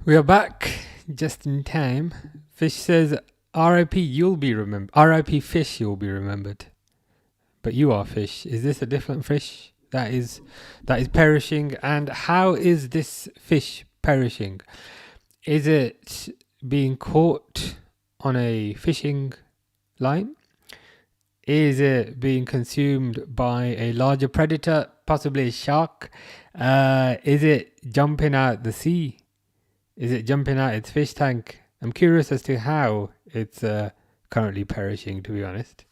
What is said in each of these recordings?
We are back just in time. Fish says, "R.I.P. You'll be remembered. R.I.P. Fish, you'll be remembered. But you are fish. Is this a different fish that is perishing? And how is this fish perishing? Is it being caught on a fishing line? Is it being consumed by a larger predator, possibly a shark? Is it jumping out the sea? Is it jumping out its fish tank? I'm curious as to how it's currently perishing, to be honest."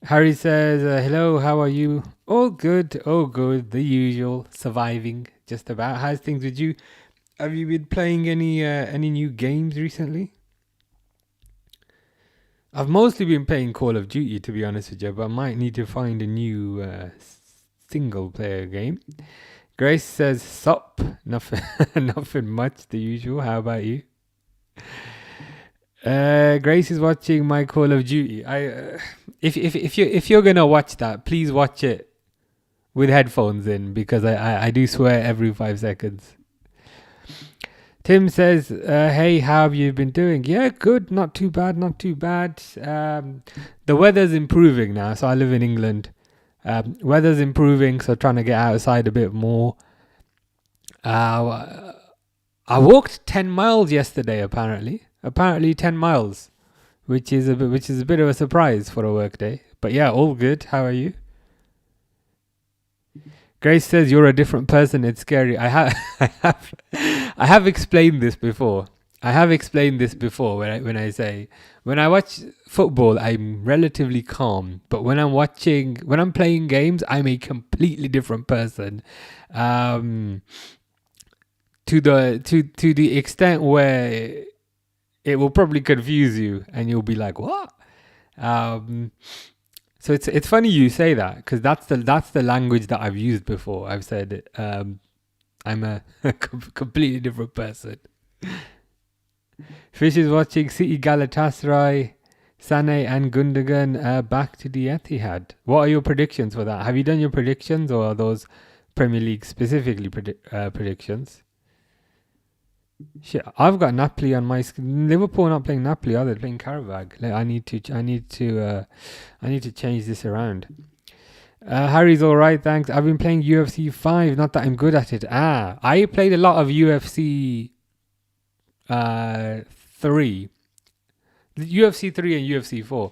Harry says, "Hello, how are you?" All good, the usual, surviving, just about. How's things with you? Have you been playing any new games recently? I've mostly been playing Call of Duty, to be honest with you, but I might need to find a new single-player game. Grace says, "Sup?" Nothing, nothing much, the usual. How about you? Grace is watching my Call of Duty. If you're gonna watch that, please watch it with headphones in, because I do swear every 5 seconds. Tim says, "Hey, how have you been doing?" Yeah, good. Not too bad. The weather's improving now. So I live in England. Weather's improving, so trying to get outside a bit more. I walked 10 miles yesterday, apparently. 10 miles, which is a bit of a surprise for a work day. But yeah, all good. How are you? Grace says, "You're a different person. It's scary." I have explained this before. When I watch football, I'm relatively calm, but when I'm playing games, I'm a completely different person. To the extent where it will probably confuse you, and you'll be like, "What?" So it's funny you say that, because that's the language that I've used before. I've said I'm a completely different person. Fish is watching City, Galatasaray, Sané and Gundogan back to the Etihad. What are your predictions for that? Have you done your predictions, or are those Premier League specifically predictions? Shit, I've got Napoli on my screen. Liverpool not playing Napoli, are they? They're playing Qarabag. I need to change this around. Harry's all right, thanks. I've been playing UFC 5. Not that I'm good at it. I played a lot of UFC 3. UFC 3 and UFC 4.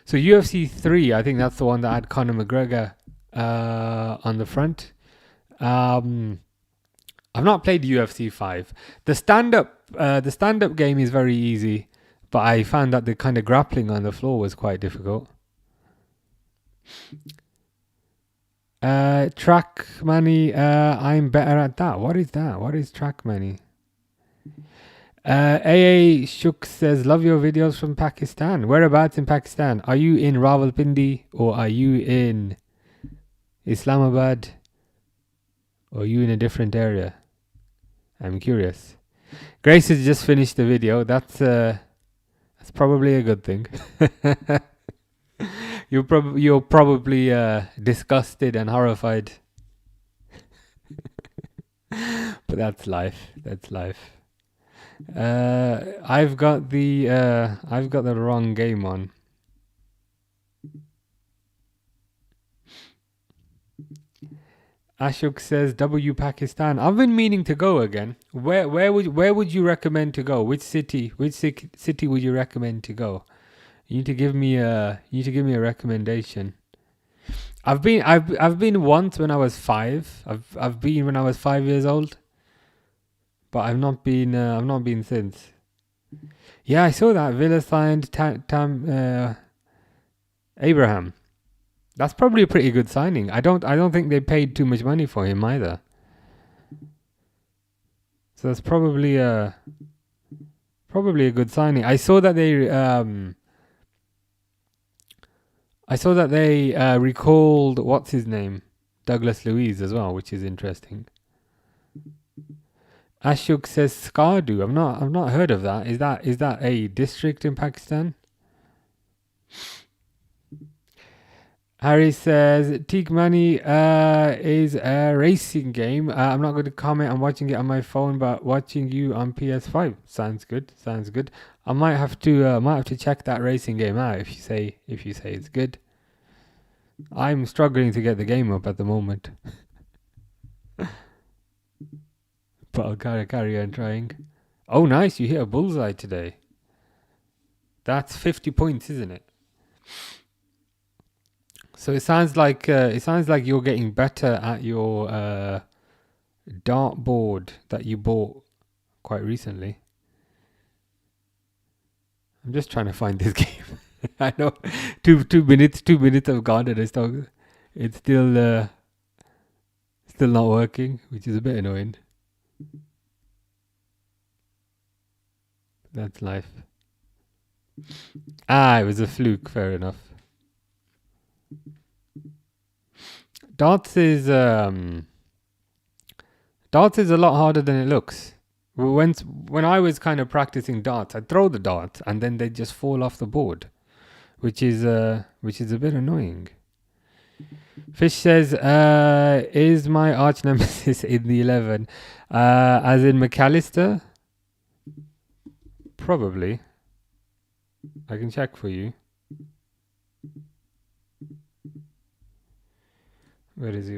So UFC 3, I think that's the one that had Conor McGregor on the front. I've not played UFC 5. The stand-up game is very easy, but I found that the kind of grappling on the floor was quite difficult. Track money, I'm better at that. What is that? What is track money? AA Shuk says, "Love your videos from Pakistan." Whereabouts in Pakistan? Are you in Rawalpindi, or are you in Islamabad, or are you in a different area? I'm curious. Grace has just finished the video. That's probably a good thing. You're probably disgusted and horrified. But that's life. I've got the wrong game on. Ashok says, "W Pakistan." I've been meaning to go again. Where would you recommend to go? Which city would you recommend to go? You need to give me a recommendation. I've been once when I was 5. I've been when I was 5 years old, but I've not been since. Yeah, I saw that Villa signed Abraham. That's probably a pretty good signing. I don't think they paid too much money for him either. So that's probably a good signing. I saw that they recalled, what's his name, Douglas Luiz as well, which is interesting. Ashok says Skardu. I've not heard of that. Is that a district in Pakistan? Harry says Teak Money is a racing game. I'm not going to comment. I'm watching it on my phone, but watching you on PS5 sounds good. Sounds good. I might have to check that racing game out if you say it's good. I'm struggling to get the game up at the moment, but I'll carry on trying. Oh, nice! You hit a bullseye today. That's 50 points, isn't it? So it sounds like you're getting better at your dartboard that you bought quite recently. I'm just trying to find this game. I know 2 minutes have gone and it's still not working, which is a bit annoying. That's life. It was a fluke. Fair enough. Darts is a lot harder than it looks. When I was kind of practicing darts, I'd throw the dart and then they'd just fall off the board, which is a bit annoying. Fish says, is my arch nemesis in the 11? As in McAllister? Probably. I can check for you. Where is he?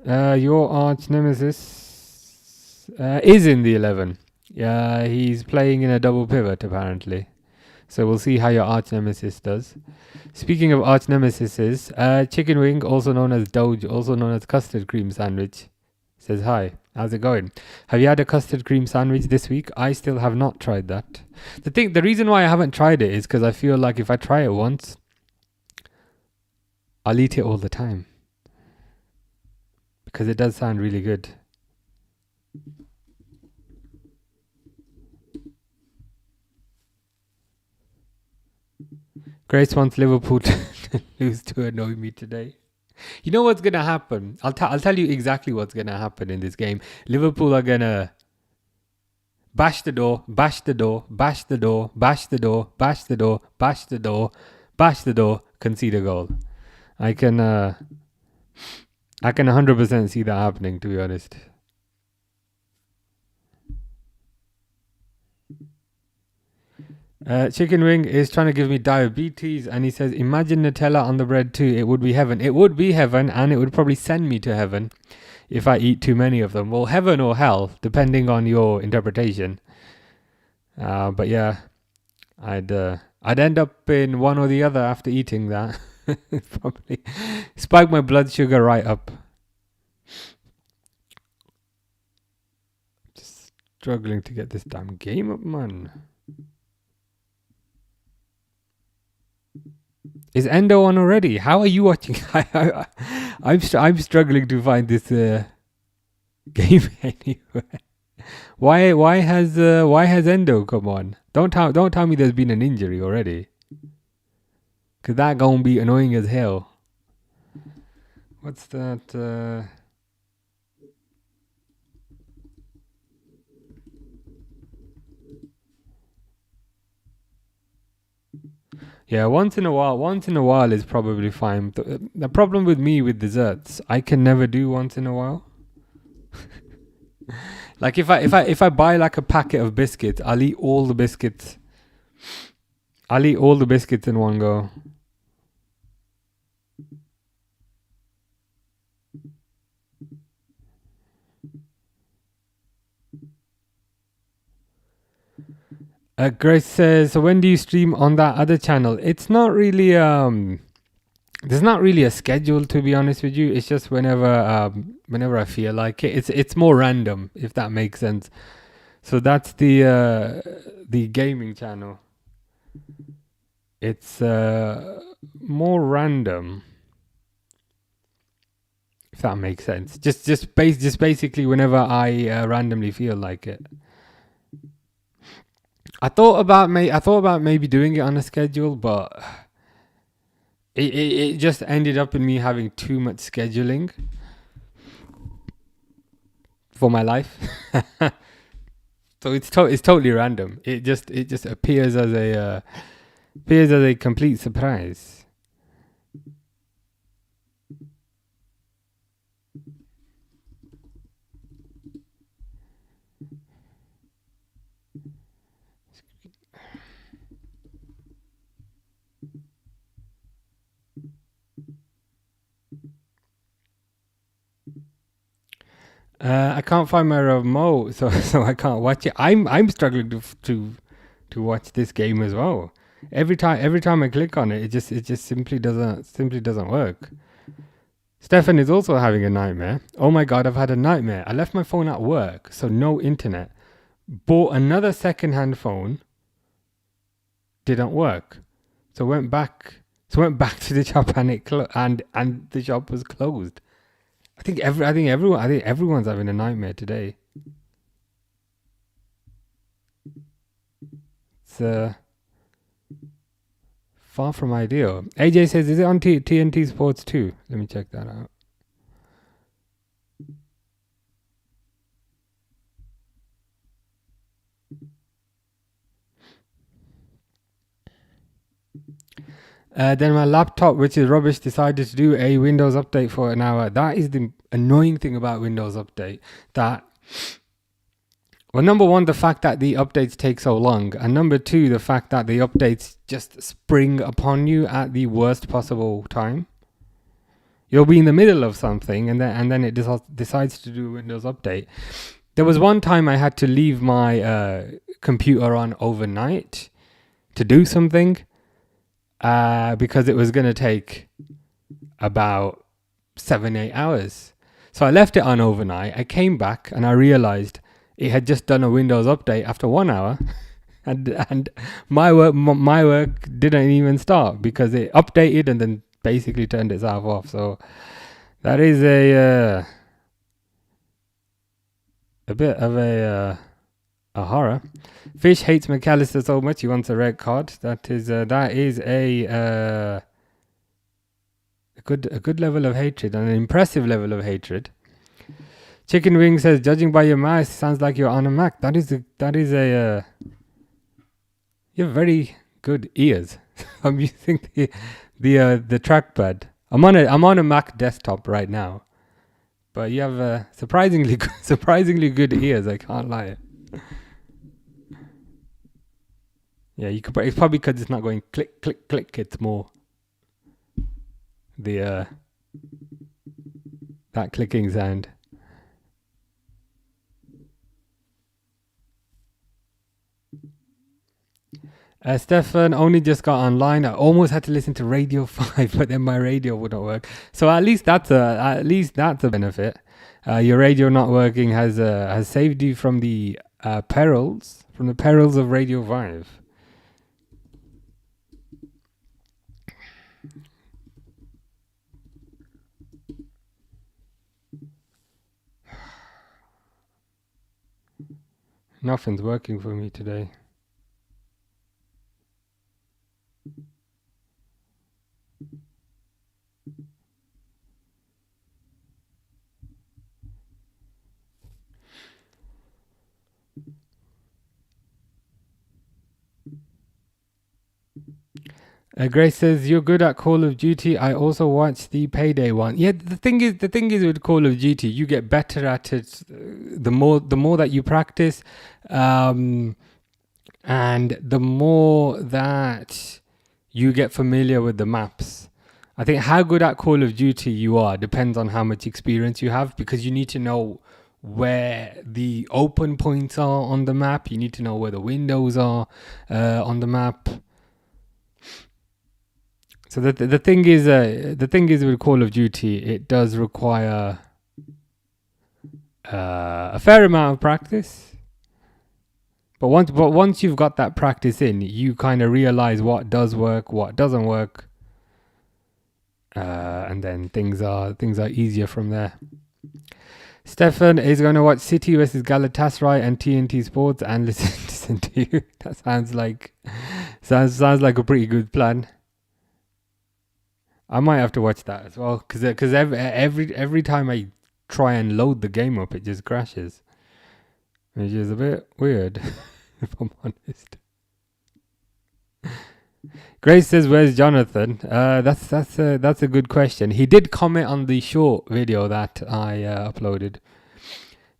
Your arch nemesis is in the 11. Yeah, he's playing in a double pivot apparently. So we'll see how your arch nemesis does. Speaking of arch nemesises, chicken wing, also known as Doge, also known as custard cream sandwich, says hi. How's it going? Have you had a custard cream sandwich this week? I still have not tried that. The reason why I haven't tried it is because I feel like if I try it once, I'll eat it all the time. Because it does sound really good. Grace wants Liverpool to lose to annoy me today. You know what's gonna happen? I'll tell you exactly what's gonna happen in this game. Liverpool are gonna bash the door, bash the door, bash the door, bash the door, bash the door, bash the door, bash the door, concede a goal. I can 100% see that happening, to be honest. Chicken Wing is trying to give me diabetes, and he says, imagine Nutella on the bread too. It would be heaven. It would be heaven, and it would probably send me to heaven if I eat too many of them. Well, heaven or hell, depending on your interpretation. But yeah, I'd end up in one or the other after eating that. Probably spike my blood sugar right up. Just struggling to get this damn game up, man. Is Endo on already? How are you watching? I'm struggling to find this game anywhere. Why has Endo come on? Don't tell me there's been an injury already. Cause that gonna be annoying as hell. What's that? Yeah, once in a while is probably fine. The problem with me with desserts, I can never do once in a while. Like if I buy like a packet of biscuits, I'll eat all the biscuits. I'll eat all the biscuits in one go. Grace says, so when do you stream on that other channel? It's not really there's not really a schedule, to be honest with you. It's just whenever I feel like it. It's more random, if that makes sense. So that's the gaming channel. It's more random, if that makes sense. Just basically whenever I randomly feel like it. I thought about maybe doing it on a schedule, but it just ended up in me having too much scheduling for my life. So it's totally random. It just appears as a complete surprise. I can't find my remote, so I can't watch it. I'm struggling to watch this game as well. Every time I click on it, it just simply doesn't work. Stefan is also having a nightmare. Oh my god, I've had a nightmare. I left my phone at work, so no internet. Bought another second-hand phone. Didn't work. So went back to the shop and and the shop was closed. I think everyone's having a nightmare today. It's far from ideal. AJ says, is it on TNT Sports too? Let me check that out. Then my laptop, which is rubbish, decided to do a Windows update for an hour. That is the annoying thing about Windows Update. Well, number one, the fact that the updates take so long. And number two, the fact that the updates just spring upon you at the worst possible time. You'll be in the middle of something and then it decides to do a Windows Update. There was one time I had to leave my computer on overnight to do something. Because it was going to take about 7-8 hours. So I left it on overnight. I came back and I realized it had just done a Windows update after 1 hour. and my work didn't even start because it updated and then basically turned itself off. So that is a bit of a horror. Fish hates McAllister so much he wants a red card. That is a good level of hatred and an impressive level of hatred. Chicken Wing says, judging by your mouse, sounds like you're on a Mac. You have very good ears. I'm using the trackpad. I'm on a Mac desktop right now, but you have surprisingly good ears. I can't lie. Yeah, you could. It's probably because it's not going click, click, click. It's more that clicking sound. Stefan only just got online. I almost had to listen to Radio 5, but then my radio wouldn't work. So at least that's a benefit. Your radio not working has saved you from the perils of Radio 5. Nothing's working for me today. Grace says, you're good at Call of Duty. I also watched the Payday one. Yeah, the thing is with Call of Duty, you get better at it the more that you practice, and the more that you get familiar with the maps. I think how good at Call of Duty you are depends on how much experience you have, because you need to know where the open points are on the map. You need to know where the windows are on the map. So the thing is with Call of Duty, it does require a fair amount of practice. But once you've got that practice in, you kind of realize what does work, what doesn't work, and then things are easier from there. Stefan is going to watch City versus Galatasaray and TNT Sports and listen to you. That sounds like a pretty good plan. I might have to watch that as well, because every time I try and load the game up, it just crashes. which is a bit weird, if I'm honest. Grace says, "Where's Jonathan?" That's a good question. He did comment on the short video that I uploaded.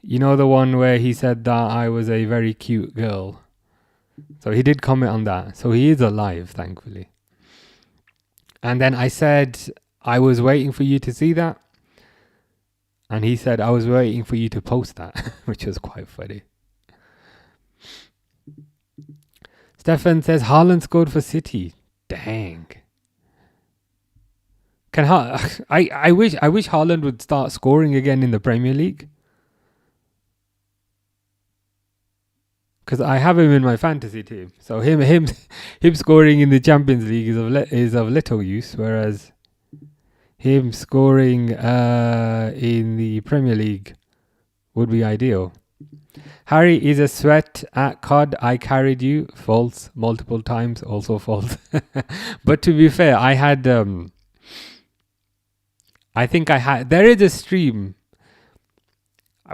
You know, the one where he said that I was a very cute girl. So he did comment on that. So he is alive, thankfully. And then I said, I was waiting for you to see that. And he said, I was waiting for you to post that, which was quite funny. Stefan says, Haaland scored for City. Dang. I wish Haaland would start scoring again in the Premier League. Because I have him in my fantasy team. So him scoring in the Champions League is of little use, whereas him scoring in the Premier League would be ideal. Harry is a sweat at COD. I carried you. False. Multiple times. Also false. But to be fair, I had... There is a stream.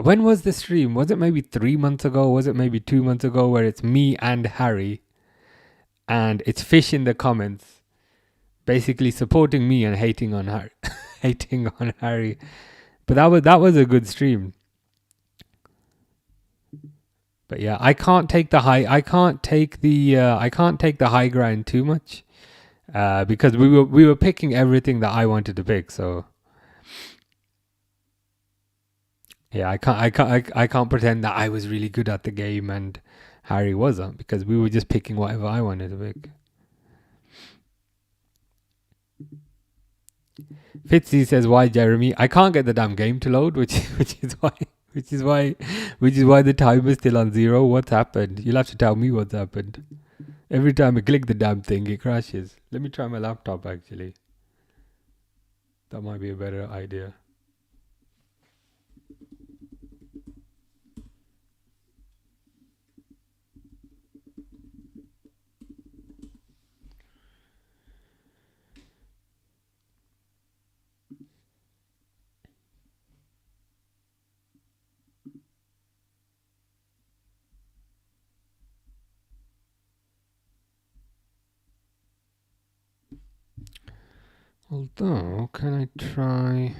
When was the stream? Was it maybe 3 months ago? Was it maybe 2 months ago? Where it's me and Harry. And it's Fish in the comments. Basically supporting me and hating on Harry. Hating on Harry. But that was a good stream. But yeah, I can't take the high ground too much. Because we were picking everything that I wanted to pick, so yeah, I can't pretend that I was really good at the game and Harry wasn't, because we were just picking whatever I wanted to pick. Fitzy says, "Why, Jeremy? I can't get the damn game to load, which is why the time is still on 0. What's happened? You'll have to tell me what's happened. Every time I click the damn thing, it crashes. Let me try my laptop, actually. That might be a better idea." Although, can I try...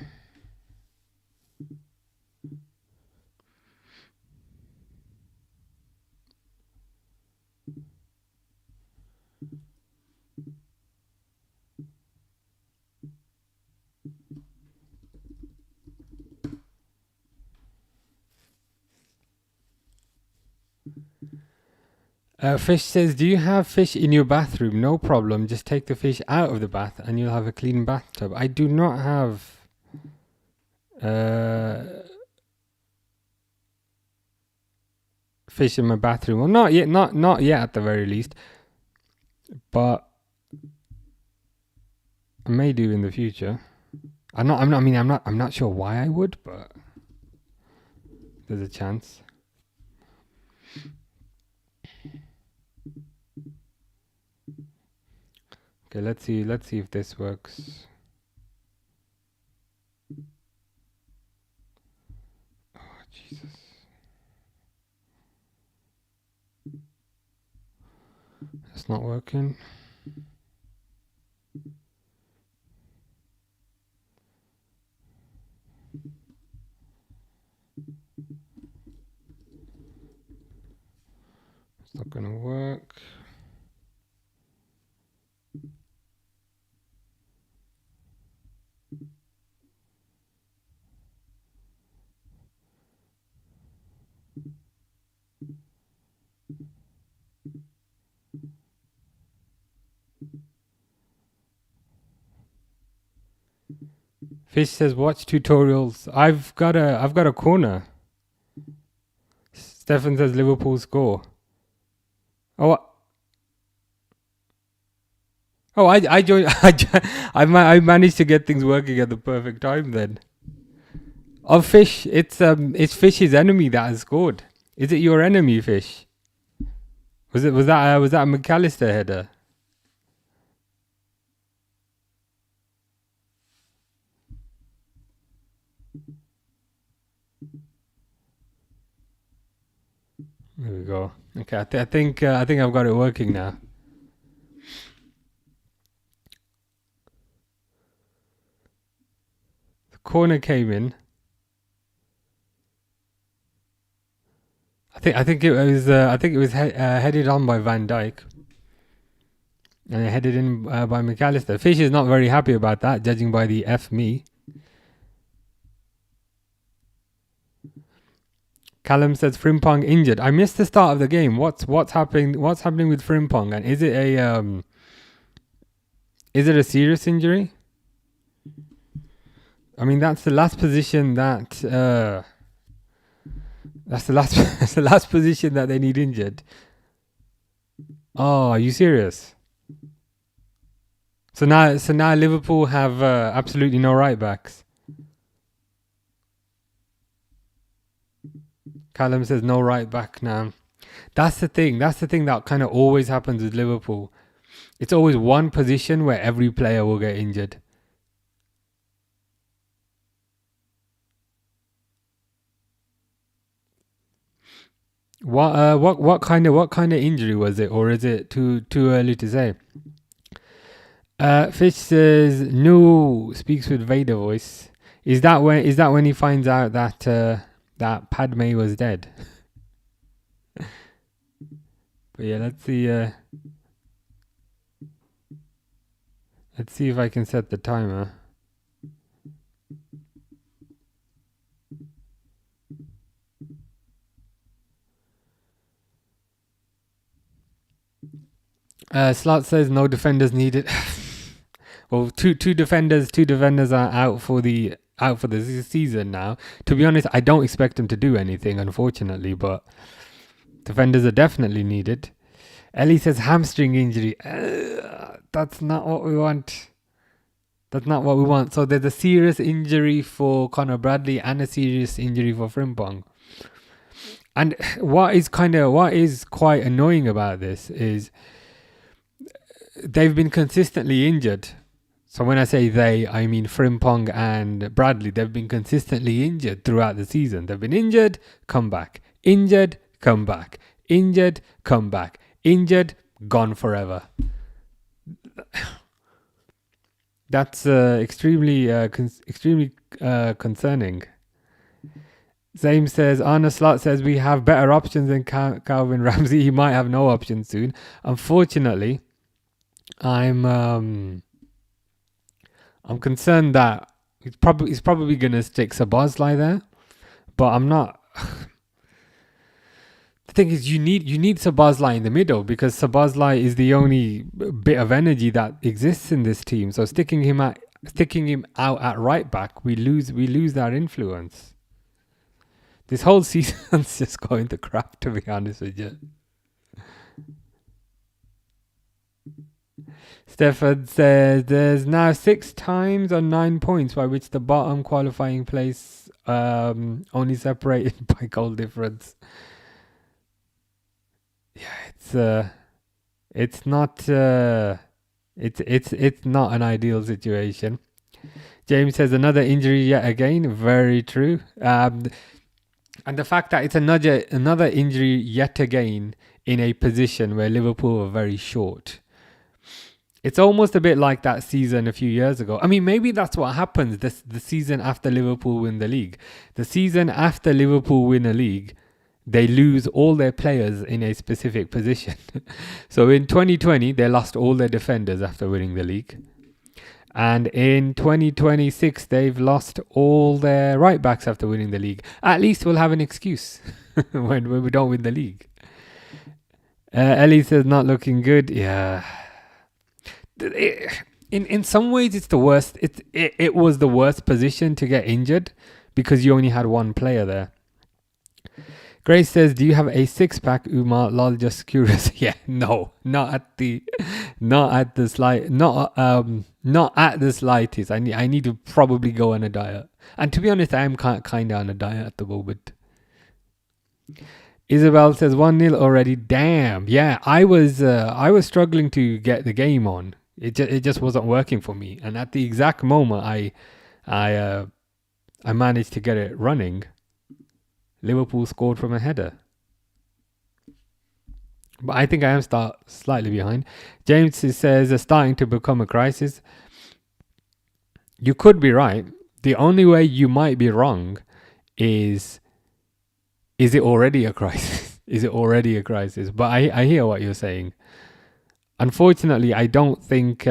Fish says, "Do you have fish in your bathroom? No problem. Just take the fish out of the bath and you'll have a clean bathtub." I do not have fish in my bathroom. Well, not yet. Not yet, at the very least. But I may do in the future. I'm not sure why I would, but there's a chance. Okay, let's see if this works. Oh, Jesus. It's not working. It's not gonna work. Fish says, "Watch tutorials." I've got a corner. Stefan says, "Liverpool score." Oh, I joined. I managed to get things working at the perfect time then. Of Fish, it's Fish's enemy that has scored. Is it your enemy, Fish? Was that a McAllister header? There we go. Okay, I think I've got it working now. The corner came in. I think it was headed on by Van Dijk, and headed in by McAllister. Fish is not very happy about that, judging by the F me. Callum says Frimpong injured. I missed the start of the game. What's happening? What's happening with Frimpong? And is it a serious injury? I mean, that's the last position that that's the last position that they need injured. Oh, are you serious? So now Liverpool have absolutely no right backs. Callum says no right back now. That's the thing. That's the thing that kind of always happens with Liverpool. It's always one position where every player will get injured. What kind of injury was it, or is it too early to say? Fish says no. Speaks with Vader voice. Is that when he finds out that Padme was dead? But yeah, let's see. Let's see if I can set the timer. Slot says no defenders needed. Well, two defenders are out for the season now. To be honest, I don't expect them to do anything, unfortunately, but defenders are definitely needed. Ellie says hamstring injury. That's not what we want. That's not what we want. So there's a serious injury for Conor Bradley and a serious injury for Frimpong. And what is quite annoying about this is they've been consistently injured. So when I say they, I mean Frimpong and Bradley. They've been consistently injured throughout the season. They've been injured, come back. Injured, come back. Injured, come back. Injured, gone forever. That's extremely concerning. Same says, Arna Slot says we have better options than Calvin Ramsey. He might have no options soon. Unfortunately, I'm concerned that he's probably going to stick Szoboszlai there, but I'm not. The thing is, you need Szoboszlai in the middle, because Szoboszlai is the only bit of energy that exists in this team. So sticking him out at right back, we lose that influence. This whole season's just going to crap, to be honest with you. Stefan says there's now 6 times on 9 points by which the bottom qualifying place only separated by goal difference. Yeah, it's not an ideal situation. James says another injury yet again. Very true. And the fact that it's another injury yet again in a position where Liverpool were very short. It's almost a bit like that season a few years ago. I mean, maybe that's what happens the season after Liverpool win the league. The season after Liverpool win a league, they lose all their players in a specific position. So in 2020, they lost all their defenders after winning the league. And in 2026, they've lost all their right backs after winning the league. At least we'll have an excuse when we don't win the league. Ellie says not looking good. Yeah. In some ways, it's the worst. It was the worst position to get injured because you only had one player there. Grace says, "Do you have a 6-pack, Umar? Lol, just curious." Yeah, no, not at the slightest. I need to probably go on a diet. And to be honest, I am kind of on a diet at the moment. Isabel says 1-0 already. Damn. Yeah, I was struggling to get the game on. It just wasn't working for me. And at the exact moment I managed to get it running, Liverpool scored from a header. But I think I am slightly behind. James says it's starting to become a crisis. You could be right. The only way you might be wrong is it already a crisis? Is it already a crisis? But I hear what you're saying. Unfortunately, I don't think.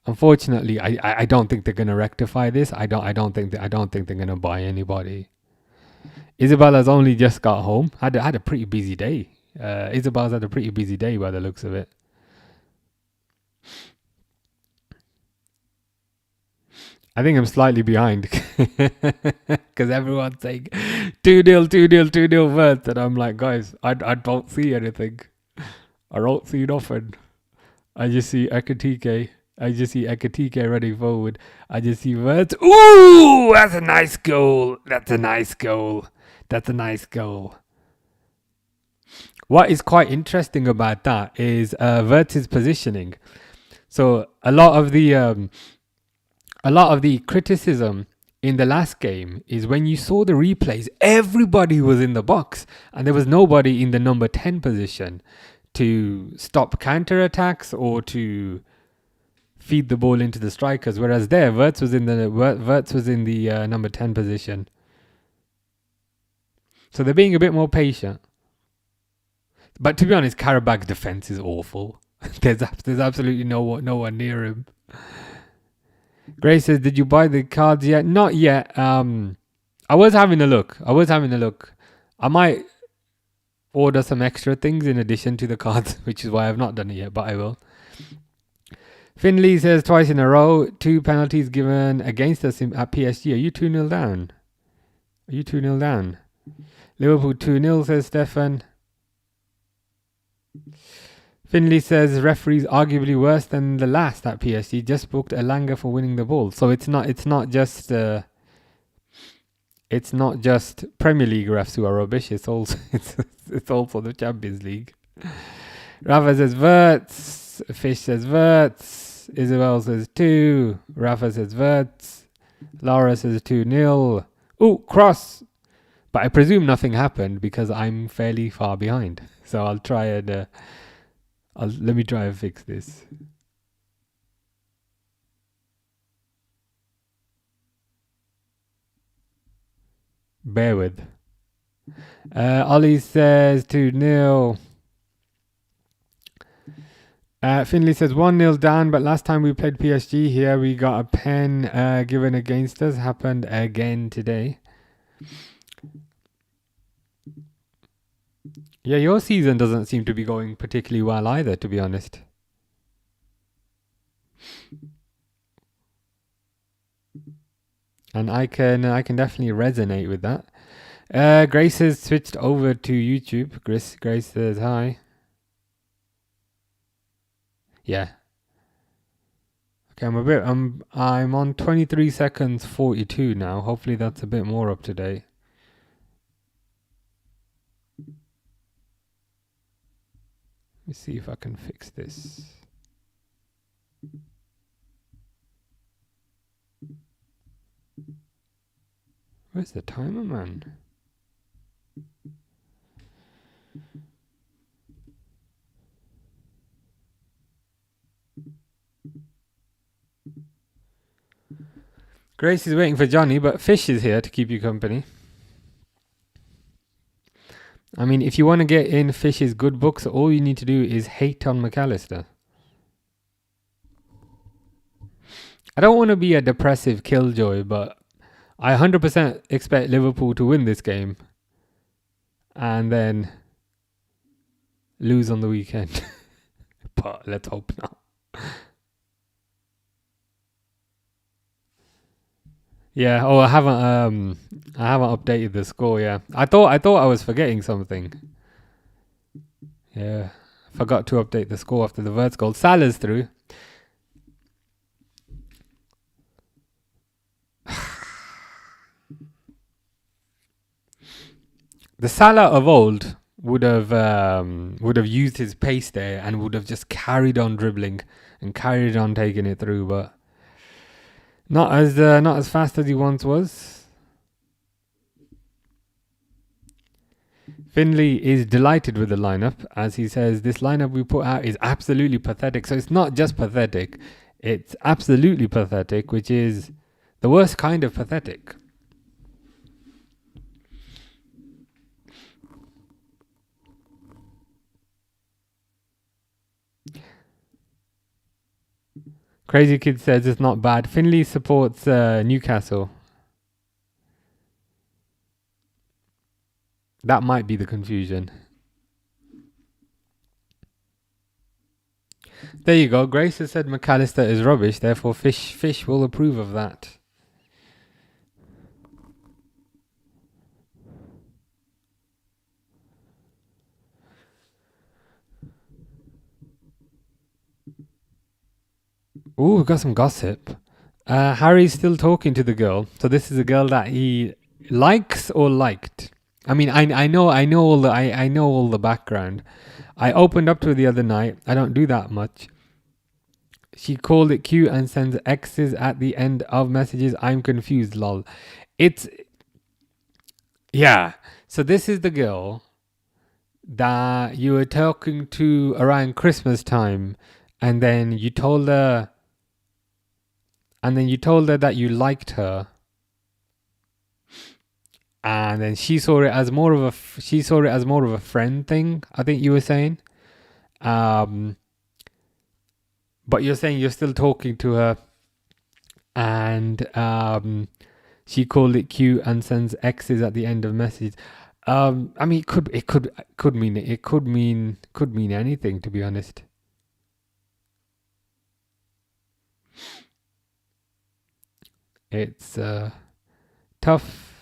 Unfortunately, I don't think they're gonna rectify this. I don't think they're gonna buy anybody. Isabella's only just got home. Had a pretty busy day. Isabella's had a pretty busy day by the looks of it. I think I'm slightly behind because everyone's saying 2-0, 2-0, 2-0 Vert, and I'm like, guys, I don't see anything. I don't see nothing. I just see Ekatike. Running forward. I just see Vert. Ooh, that's a nice goal. That's a nice goal. What is quite interesting about that is Vert's positioning. So a lot of the criticism in the last game is when you saw the replays, everybody was in the box and there was nobody in the number 10 position to stop counter attacks or to feed the ball into the strikers. Whereas there, Wirtz was in the number 10 position. So they're being a bit more patient. But to be honest, Qarabag's defense is awful. There's absolutely no one near him. Gray says, did you buy the cards yet? Not yet. I was having a look. I might order some extra things in addition to the cards, which is why I've not done it yet, but I will. Finley says, twice in a row, 2 penalties given against us at PSG. Are you 2-0 down? Liverpool 2-0, says Stefan. Finley says referees arguably worse than the last at PSG. Just booked Elanga for winning the ball. So it's not just Premier League refs who are rubbish. It's also the Champions League. Rafa says Verts. Fish says Verts. Isabel says 2. Rafa says Verts. Laura says 2-0. Ooh, cross. But I presume nothing happened because I'm fairly far behind. So I'll try and let me try and fix this. Bear with. Ollie says 2-0. Finley says 1-0 down, but last time we played PSG here, we got a pen given against us. Happened again today. Yeah, your season doesn't seem to be going particularly well either, to be honest. And I can definitely resonate with that. Grace has switched over to YouTube. Grace says hi. Yeah. Okay, I'm on 23 seconds 42 now. Hopefully that's a bit more up to date. Let me see if I can fix this. Where's the timer, man? Grace is waiting for Johnny, but Fish is here to keep you company. I mean, if you want to get in Fish's good books, all you need to do is hate on McAllister. I don't want to be a depressive killjoy, but I 100% expect Liverpool to win this game and then lose on the weekend. But let's hope not. Yeah. Oh, I haven't updated the score. Yeah, I thought I was forgetting something. Yeah, forgot to update the score after the Verts goal. Salah's through. The Salah of old would have used his pace there and would have just carried on dribbling and carried on taking it through, but not as fast as he once was. Finley is delighted with the lineup, as he says, this lineup we put out is absolutely pathetic. So it's not just pathetic, it's absolutely pathetic, which is the worst kind of pathetic. Crazy Kid says it's not bad. Finley supports Newcastle. That might be the confusion. There you go. Grace has said McAllister is rubbish, therefore Fish will approve of that. Ooh, we've got some gossip. Harry's still talking to the girl. So this is a girl that he likes or liked. I mean, I know all the background. I opened up to her the other night. I don't do that much. She called it cute and sends X's at the end of messages. I'm confused, lol. Yeah. So this is the girl that you were talking to around Christmas time, and then you told her that you liked her, and then she saw it as more of a friend thing, I think you were saying. But you're saying you're still talking to her, and she called it cute and sends X's at the end of messages. I mean, it could mean anything, to be honest. It's tough.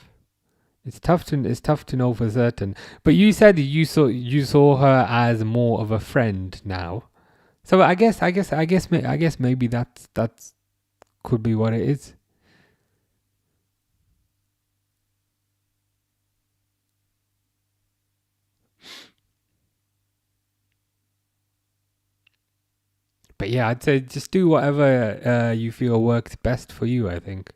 It's tough to know for certain. But you said you saw her as more of a friend now. So I guess maybe that's could be what it is. But yeah, I'd say just do whatever you feel works best for you, I think.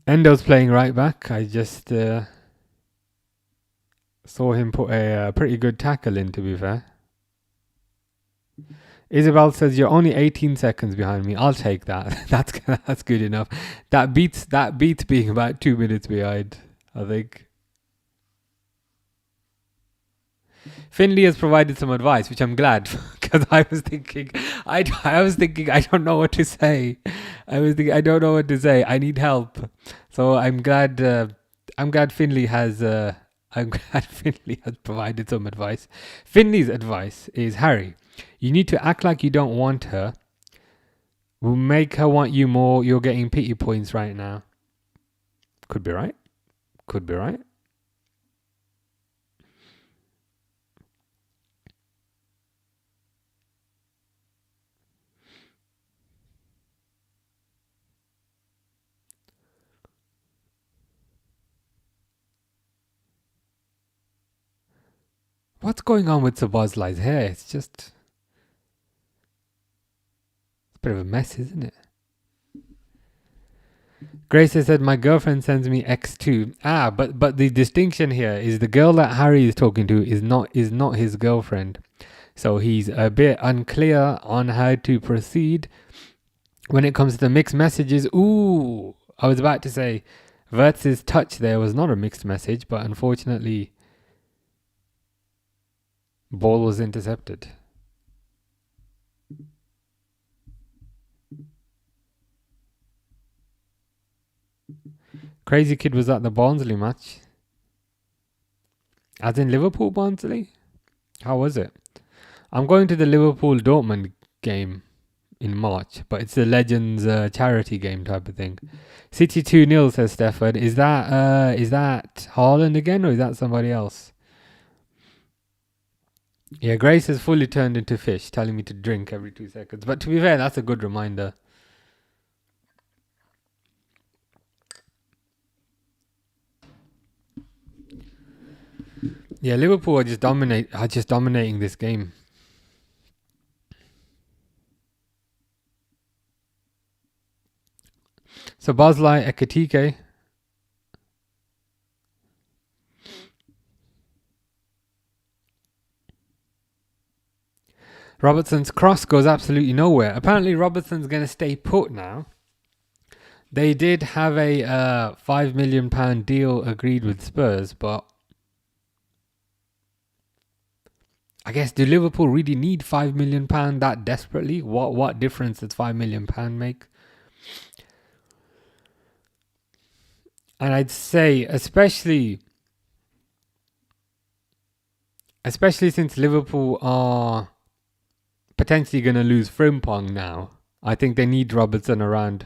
Endo's playing right back. I just saw him put a pretty good tackle in, to be fair. Isabel says you're only 18 seconds behind me. I'll take that. That's good enough. That beats being about 2 minutes behind, I think. Finley has provided some advice, which I'm glad, because I was thinking I don't know what to say. I don't know what to say. I need help. So I'm glad Finley has provided some advice. Finley's advice is, Harry, you need to act like you don't want her. We'll make her want you more. You're getting pity points right now. Could be right. What's going on with Sabazlai's hair? It's just a bit of a mess, isn't it? Grace has said, my girlfriend sends me X2. But the distinction here is the girl that Harry is talking to is not his girlfriend. So he's a bit unclear on how to proceed when it comes to the mixed messages. Ooh, I was about to say, Vertz's touch there was not a mixed message, but unfortunately, ball was intercepted. Crazy Kid was at the Barnsley match. As in Liverpool Barnsley? How was it? I'm going to the Liverpool Dortmund game in March, but it's the Legends charity game type of thing. City 2-0, says Stefford. Is that Haaland again, or is that somebody else? Yeah, Grace has fully turned into fish, telling me to drink every 2 seconds. But to be fair, that's a good reminder. Yeah, Liverpool are just dominating this game. So Boslai Ekatike Robertson's cross goes absolutely nowhere. Apparently, Robertson's going to stay put now. They did have a £5 million deal agreed with Spurs, but I guess, do Liverpool really need £5 million that desperately? What difference does £5 million make? And I'd say, especially since Liverpool are potentially going to lose Frimpong now, I think they need Robertson around.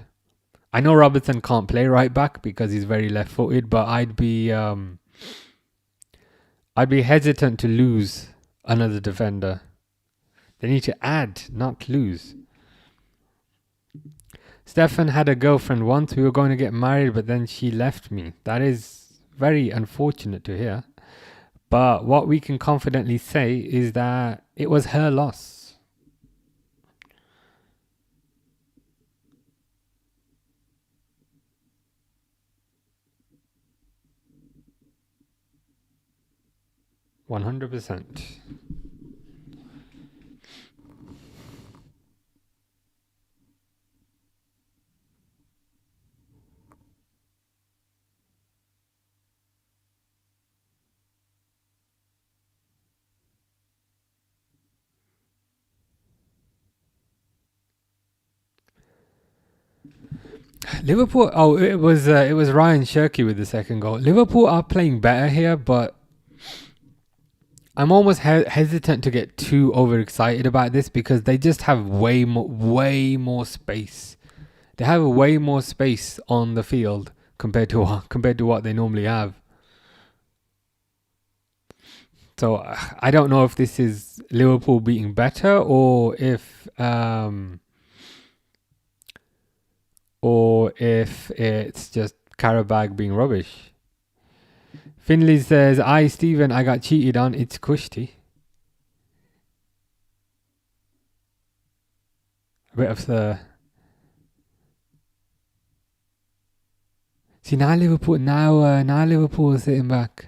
I know Robertson can't play right back because he's very left-footed, but I'd be hesitant to lose another defender. They need to add, not lose. Stefan had a girlfriend once. We were going to get married, but then she left me. That is very unfortunate to hear. But what we can confidently say is that it was her loss. %100%. Liverpool. Oh, it was Ryan Shirky with the second goal. Liverpool are playing better here, but I'm almost hesitant to get too overexcited about this because they just have way more space. They have way more space on the field compared to what they normally have. So I don't know if this is Liverpool being better or if it's just Qarabag being rubbish. Finley says, Stephen, I got cheated on. It's Kushti. A bit of the... See, now Liverpool is sitting back.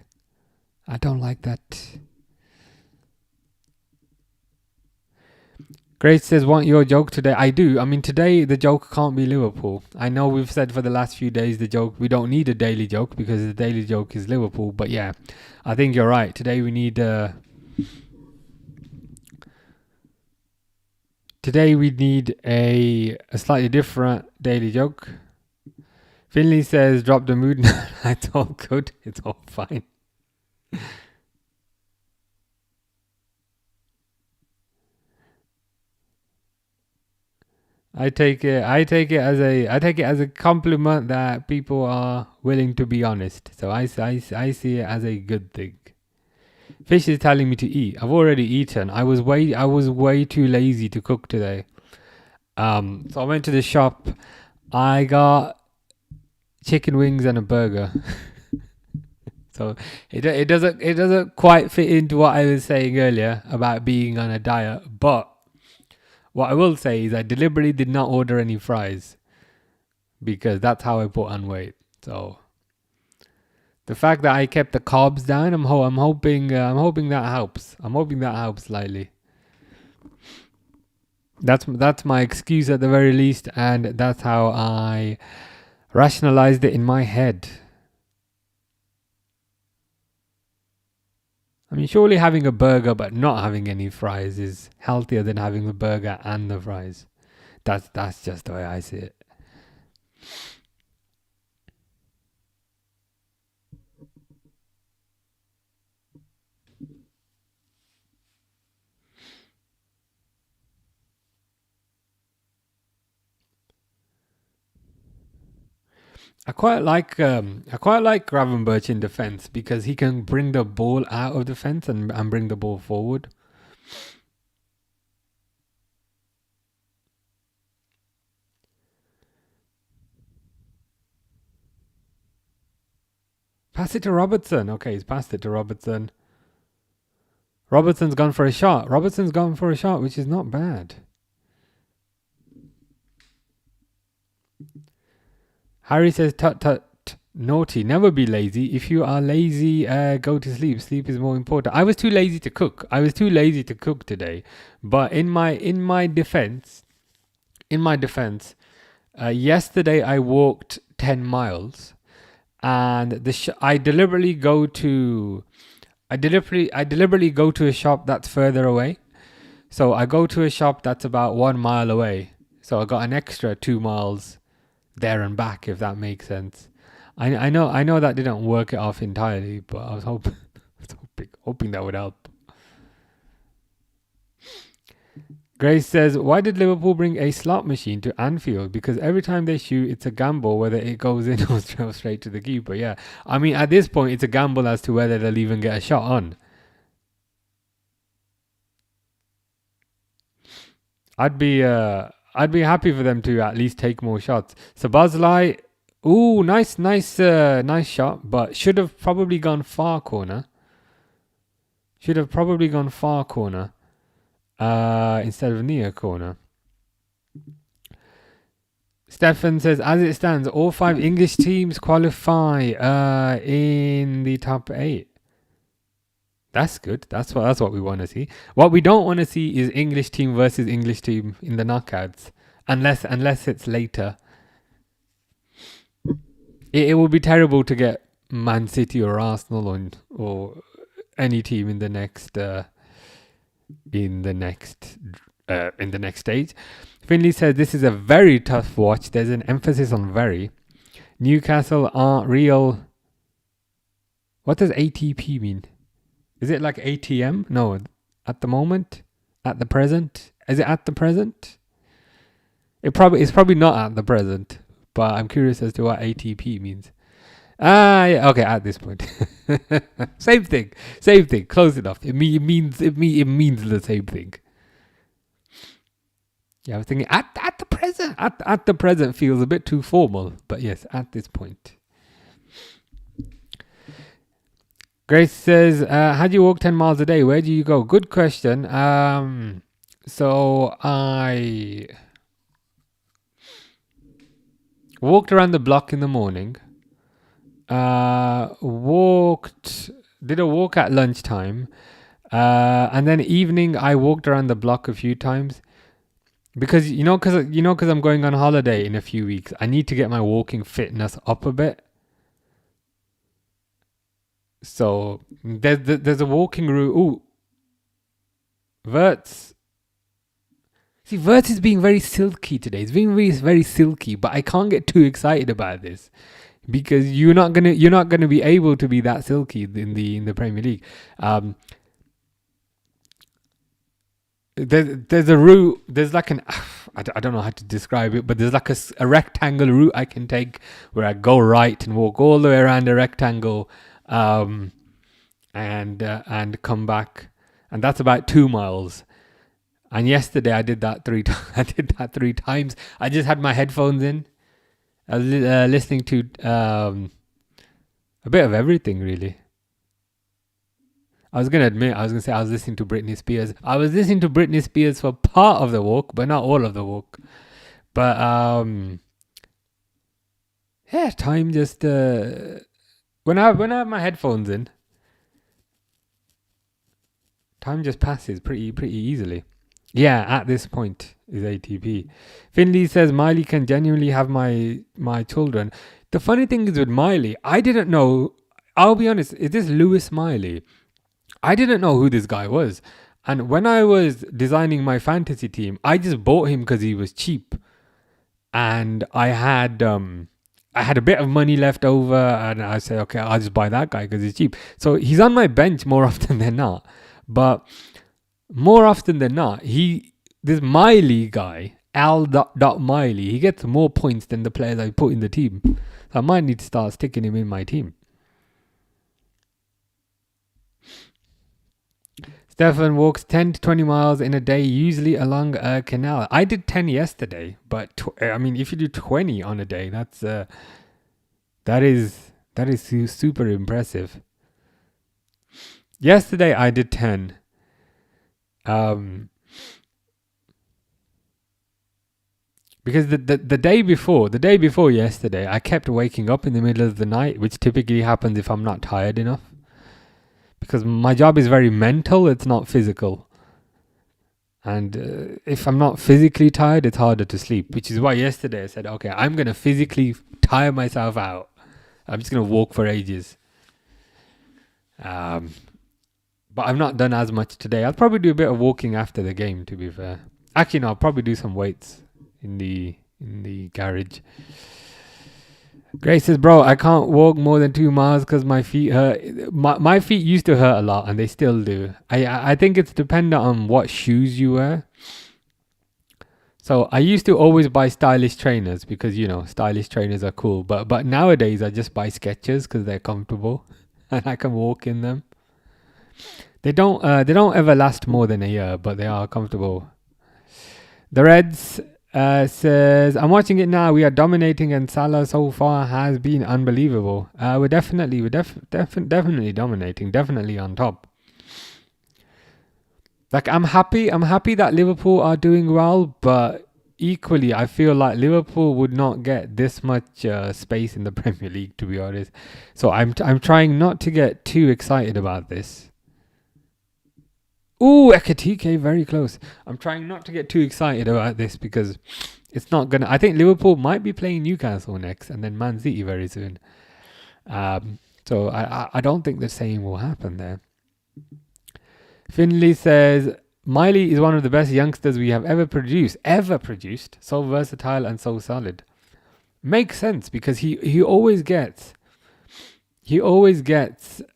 I don't like that. Grace says, want your joke today? I do. I mean, today the joke can't be Liverpool. I know we've said for the last few days the joke, we don't need a daily joke because the daily joke is Liverpool. But yeah, I think you're right. Today we need a slightly different daily joke. Finley says, drop the mood. It's all good. It's all fine. I take it as a compliment that people are willing to be honest. So I see it as a good thing. Fish is telling me to eat. I've already eaten. I was way too lazy to cook today. So I went to the shop. I got chicken wings and a burger. So it doesn't quite fit into what I was saying earlier about being on a diet, but what I will say is I deliberately did not order any fries because that's how I put on weight. So the fact that I kept the carbs down, I'm hoping that helps. I'm hoping that helps slightly. That's my excuse at the very least, and that's how I rationalized it in my head. I mean, surely having a burger but not having any fries is healthier than having the burger and the fries. That's just the way I see it. I quite like Gravenberch in defense because he can bring the ball out of defense and bring the ball forward. Pass it to Robertson. Okay, he's passed it to Robertson. Robertson's gone for a shot, which is not bad. Harry says, tut tut, Naughty. Never be lazy. If you are lazy, go to sleep. Sleep is more important. I was too lazy to cook. Today. But in my defense, yesterday I walked 10 miles, and I deliberately go to a shop that's further away. So I go to a shop that's about 1 mile away. So I got an extra 2 miles there and back, if that makes sense. I know that didn't work it off entirely, but I was hoping that would help. Grace says, why did Liverpool bring a slot machine to Anfield? Because every time they shoot, it's a gamble whether it goes in or goes straight to the keeper. Yeah, I mean, at this point, it's a gamble as to whether they'll even get a shot on. I'd be happy for them to at least take more shots. Sabazlai, ooh, nice shot, but should have probably gone far corner. Instead of near corner. Stefan says, as it stands, all 5 English teams qualify in the top 8. That's good. That's what we want to see. What we don't want to see is English team versus English team in the knockouts, unless it's later. It would be terrible to get Man City or Arsenal or any team in the next stage. Finley says this is a very tough watch. There's an emphasis on very. Newcastle aren't real. What does ATP mean? Is it like ATM? No, at the moment, at the present. Is it at the present? It's probably not at the present, but I'm curious as to what ATP means. Yeah, okay, at this point. Same thing. Close enough. It means the same thing. Yeah, I was thinking at the present. At the present feels a bit too formal, but yes, at this point. Grace says, how do you walk 10 miles a day? Where do you go? Good question. So I walked around the block in the morning. Did a walk at lunchtime. And then evening I walked around the block a few times. Because I'm going on holiday in a few weeks, I need to get my walking fitness up a bit. So there's a walking route. Ooh, Verts. See, Verts is being very silky today. It's being very, very silky, but I can't get too excited about this because you're not gonna be able to be that silky in the Premier League. There's a route. There's like I don't know how to describe it, but there's like a rectangle route I can take where I go right and walk all the way around the rectangle. And come back, and that's about 2 miles. And yesterday I did that 3 times. I just had my headphones in. I was listening to a bit of everything, really. I was gonna say I was listening to Britney Spears. I was listening to Britney Spears for part of the walk, but not all of the walk. But yeah, time just when I have my headphones in, time just passes pretty easily. Yeah, at this point is ATP. Finley says Miley can genuinely have my children. The funny thing is with Miley, I didn't know. I'll be honest. Is this Lewis Miley? I didn't know who this guy was, and when I was designing my fantasy team, I just bought him because he was cheap, and I had a bit of money left over, and I said, okay, I'll just buy that guy because he's cheap. So he's on my bench more often than not. But more often than not, this Miley guy, Al.Miley, he gets more points than the players I put in the team. So I might need to start sticking him in my team. Stefan walks 10 to 20 miles in a day, usually along a canal. I did 10 yesterday, but if you do 20 on a day, that is super impressive. Yesterday I did 10. Because the day before yesterday, I kept waking up in the middle of the night, which typically happens if I'm not tired enough. Because my job is very mental, it's not physical. And if I'm not physically tired, it's harder to sleep. Which is why yesterday I said, okay, I'm going to physically tire myself out. I'm just going to walk for ages. But I've not done as much today. I'll probably do a bit of walking after the game, to be fair. Actually, no, I'll probably do some weights in the garage. Grace says, bro, I can't walk more than 2 miles because my feet hurt. My feet used to hurt a lot, and they still do. I think it's dependent on what shoes you wear. So I used to always buy stylish trainers because, you know, stylish trainers are cool. But nowadays I just buy Skechers because they're comfortable and I can walk in them. They don't ever last more than a year, but they are comfortable. The Reds says, I'm watching it now. We are dominating, and Salah so far has been unbelievable. We're definitely dominating, definitely on top. Like, I'm happy that Liverpool are doing well, but equally, I feel like Liverpool would not get this much space in the Premier League, to be honest. So I'm trying not to get too excited about this. Ooh, Ekatike, very close. I'm trying not to get too excited about this because it's not gonna. I think Liverpool might be playing Newcastle next, and then Man City very soon. So I don't think the same will happen there. Finley says, Miley is one of the best youngsters we have ever produced. So versatile and so solid. Makes sense because he always gets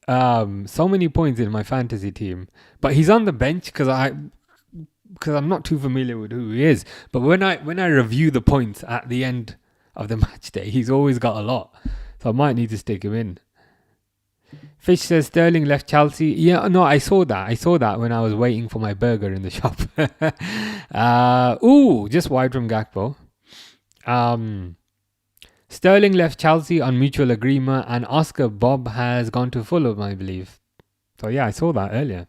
so many points in my fantasy team. But he's on the bench because I'm not too familiar with who he is. But when I review the points at the end of the match day, he's always got a lot. So I might need to stick him in. Fish says Sterling left Chelsea. Yeah, no, I saw that when I was waiting for my burger in the shop. Just wide from Gakpo. Sterling left Chelsea on mutual agreement, and Oscar Bob has gone to Fulham, I believe. So yeah, I saw that earlier.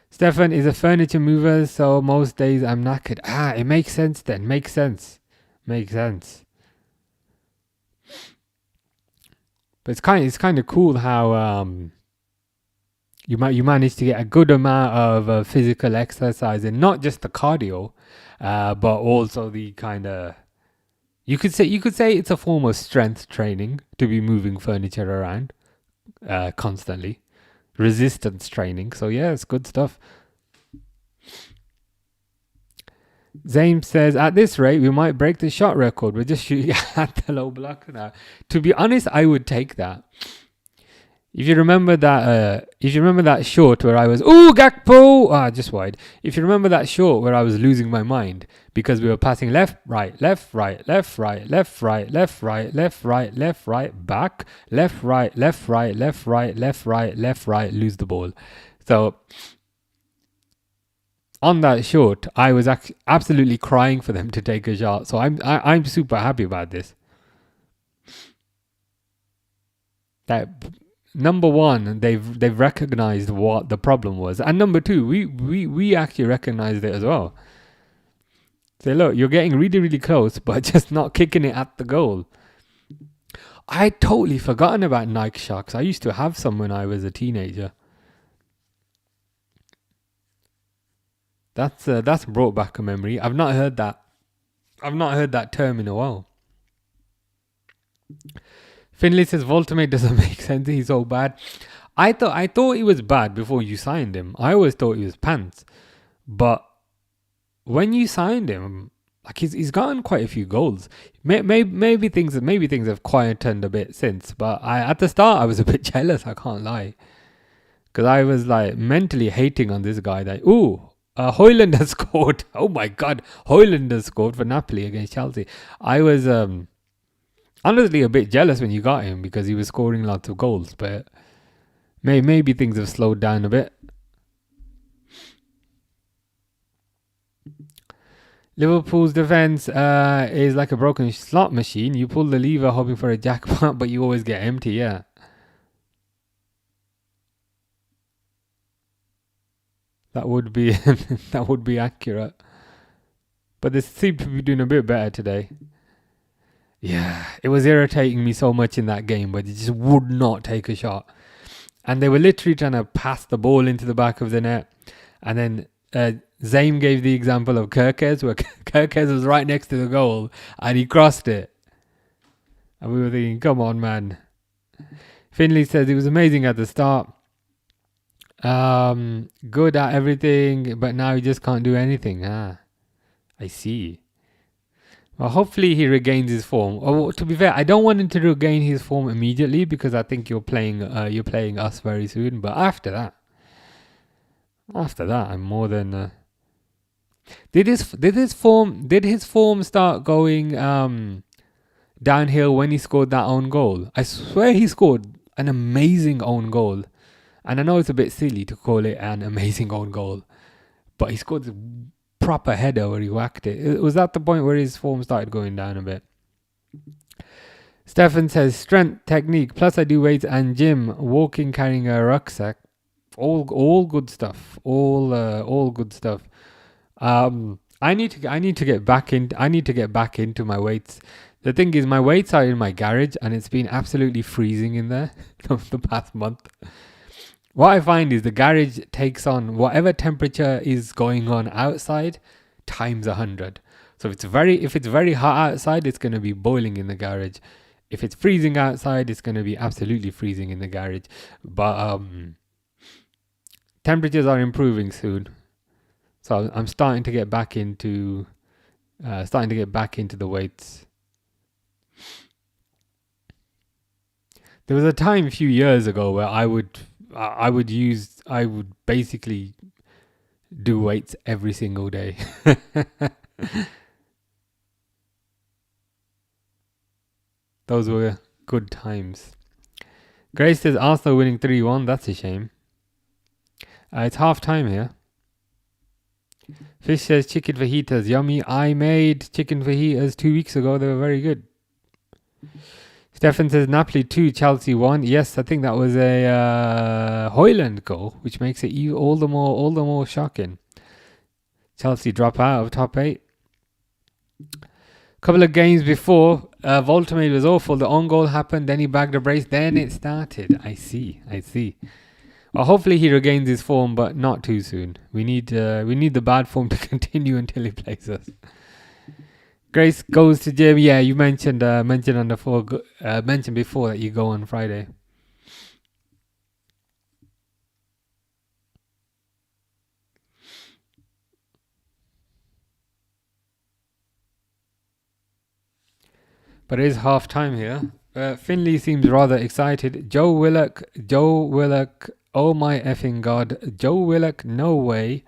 Stefan is a furniture mover, so most days I'm knackered. It makes sense then. Makes sense. But it's kind of cool how you manage to get a good amount of physical exercise, and not just the cardio, but also the kind of you could say it's a form of strength training to be moving furniture around constantly, resistance training. So yeah, it's good stuff. Zaim says, at this rate, we might break the shot record. We're just shooting at the low block now. To be honest, I would take that. If you remember that shot where I was, Gakpo! Just wide. If you remember that shot where I was losing my mind because we were passing left, right, back, left, right, left, right, left, right, left, right, lose the ball. So on that shot, I was absolutely crying for them to take a shot. So I'm super happy about this. That number one, they've recognized what the problem was, and number two, we actually recognized it as well. Say, look, you're getting really, really close, but just not kicking it at the goal. I totally forgotten about Nike Sharks. I used to have some when I was a teenager. That's brought back a memory. I've not heard that term in a while. Finley says Voltamate doesn't make sense. He's so bad. I thought he was bad before you signed him. I always thought he was pants. But when you signed him, like he's gotten quite a few goals. Maybe things have quietened a bit since. But at the start I was a bit jealous. I can't lie, because I was like mentally hating on this guy. That Højlund has scored. Oh my God, Højlund has scored for Napoli against Chelsea. I was honestly a bit jealous when you got him because he was scoring lots of goals. But maybe things have slowed down a bit. Liverpool's defense is like a broken slot machine. You pull the lever hoping for a jackpot, but you always get empty. Yeah. That would be accurate. But they seem to be doing a bit better today. Yeah, it was irritating me so much in that game, but they just would not take a shot. And they were literally trying to pass the ball into the back of the net. And then Zaim gave the example of Kerkez, where Kerkez was right next to the goal and he crossed it. And we were thinking, come on, man. Finley says it was amazing at the start. Good at everything, but now he just can't do anything. I see. Well, hopefully he regains his form. Oh, to be fair, I don't want him to regain his form immediately because I think you're playing us very soon. But after that, I'm more than. Did his form start going downhill when he scored that own goal? I swear he scored an amazing own goal, and I know it's a bit silly to call it an amazing own goal, but he scored a proper header where he whacked it. Was that the point where his form started going down a bit? Stefan says strength, technique, plus I do weights and gym, walking, carrying a rucksack, all good stuff. All good stuff. I need to get back into my weights. The thing is, my weights are in my garage and it's been absolutely freezing in there the past month. What I find is the garage takes on whatever temperature is going on outside times 100. So if it's very hot outside, it's going to be boiling in the garage. If it's freezing outside, it's going to be absolutely freezing in the garage. But temperatures are improving soon. So I'm starting to get back into the weights. There was a time a few years ago where I would basically do weights every single day. Those were good times. Grace says Arsenal winning 3-1. That's a shame. It's half time here. Fish says chicken fajitas yummy. I made chicken fajitas 2 weeks ago. They were very good. Stefan says Napoli 2, Chelsea 1. Yes, I think that was a Højlund goal, which makes it all the more shocking. Chelsea drop out of top 8. Couple of games before, Volta was awful. The own goal happened, then he bagged a brace, then it started. I see. Well, hopefully he regains his form, but not too soon. We need the bad form to continue until he plays us. Grace goes to gym. Yeah, you mentioned before that you go on Friday. But it is half time here. Finley seems rather excited. Joe Willock. Oh my effing god. Joe Willock, no way.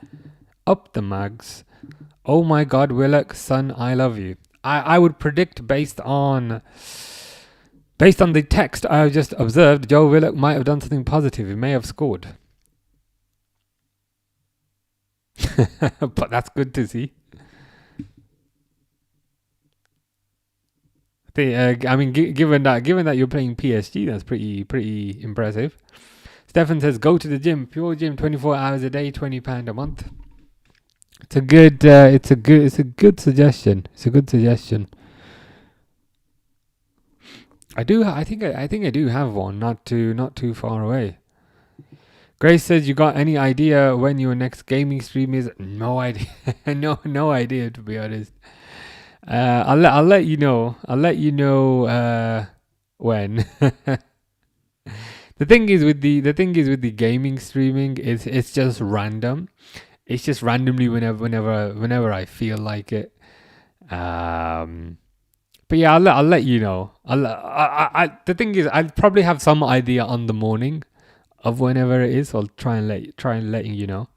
Up the mags. Oh my god, Willock, son, I love you. I would predict based on the text I just observed, Joe Willock might have done something positive. He may have scored. But that's good to see. I mean, given that you're playing PSG, that's pretty impressive. Stefan says, go to the gym, pure gym, 24 hours a day, £20 a month. It's a good suggestion. It's a good suggestion. I think I do have one, not too far away. Grace says, you got any idea when your next gaming stream is? No idea. no idea, to be honest. I'll let you know. When. The thing is with the gaming streaming, it's just random. It's just randomly whenever I feel like it. But yeah, I'll let you know. The thing is, I'll probably have some idea on the morning of whenever it is. So I'll try and let you know.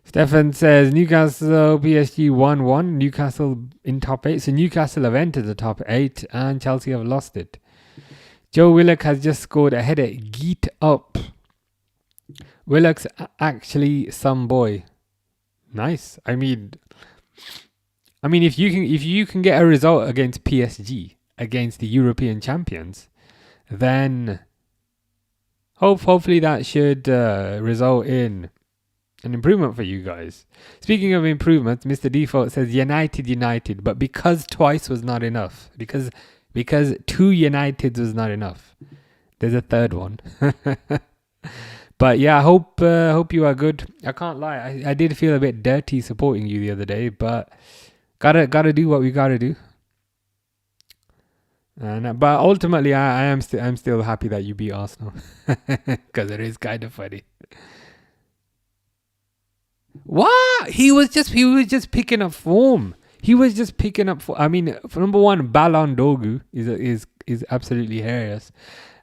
Stefan says Newcastle PSG 1-1. Newcastle in top 8. So Newcastle have entered the top 8 and Chelsea have lost it. Joe Willock has just scored a header. Geet up. Willock's actually some boy. Nice. I mean, if you can get a result against PSG, against the European champions, then hopefully that should result in An improvement for you guys. Speaking of improvements, Mr. Default says United, but because twice was not enough. Because two Uniteds was not enough. There's a third one. But yeah, I hope you are good. I can't lie. I did feel a bit dirty supporting you the other day, but gotta do what we gotta do. But ultimately, I'm still happy that you beat Arsenal because it is kind of funny. What? He was just picking up form. He was just picking up. I mean, for number one, Ballon Dogu is absolutely hilarious.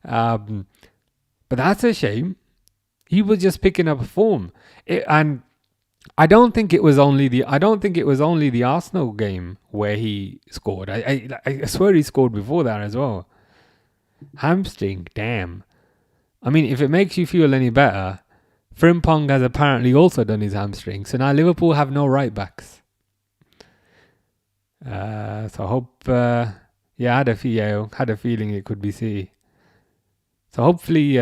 But that's a shame. He was just picking up form, and I don't think it was only the Arsenal game where he scored. I swear he scored before that as well. Hamstring, damn. I mean, if it makes you feel any better, Frimpong has apparently also done his hamstring. So now Liverpool have no right backs. So I hope. I had a feeling it could be City. So hopefully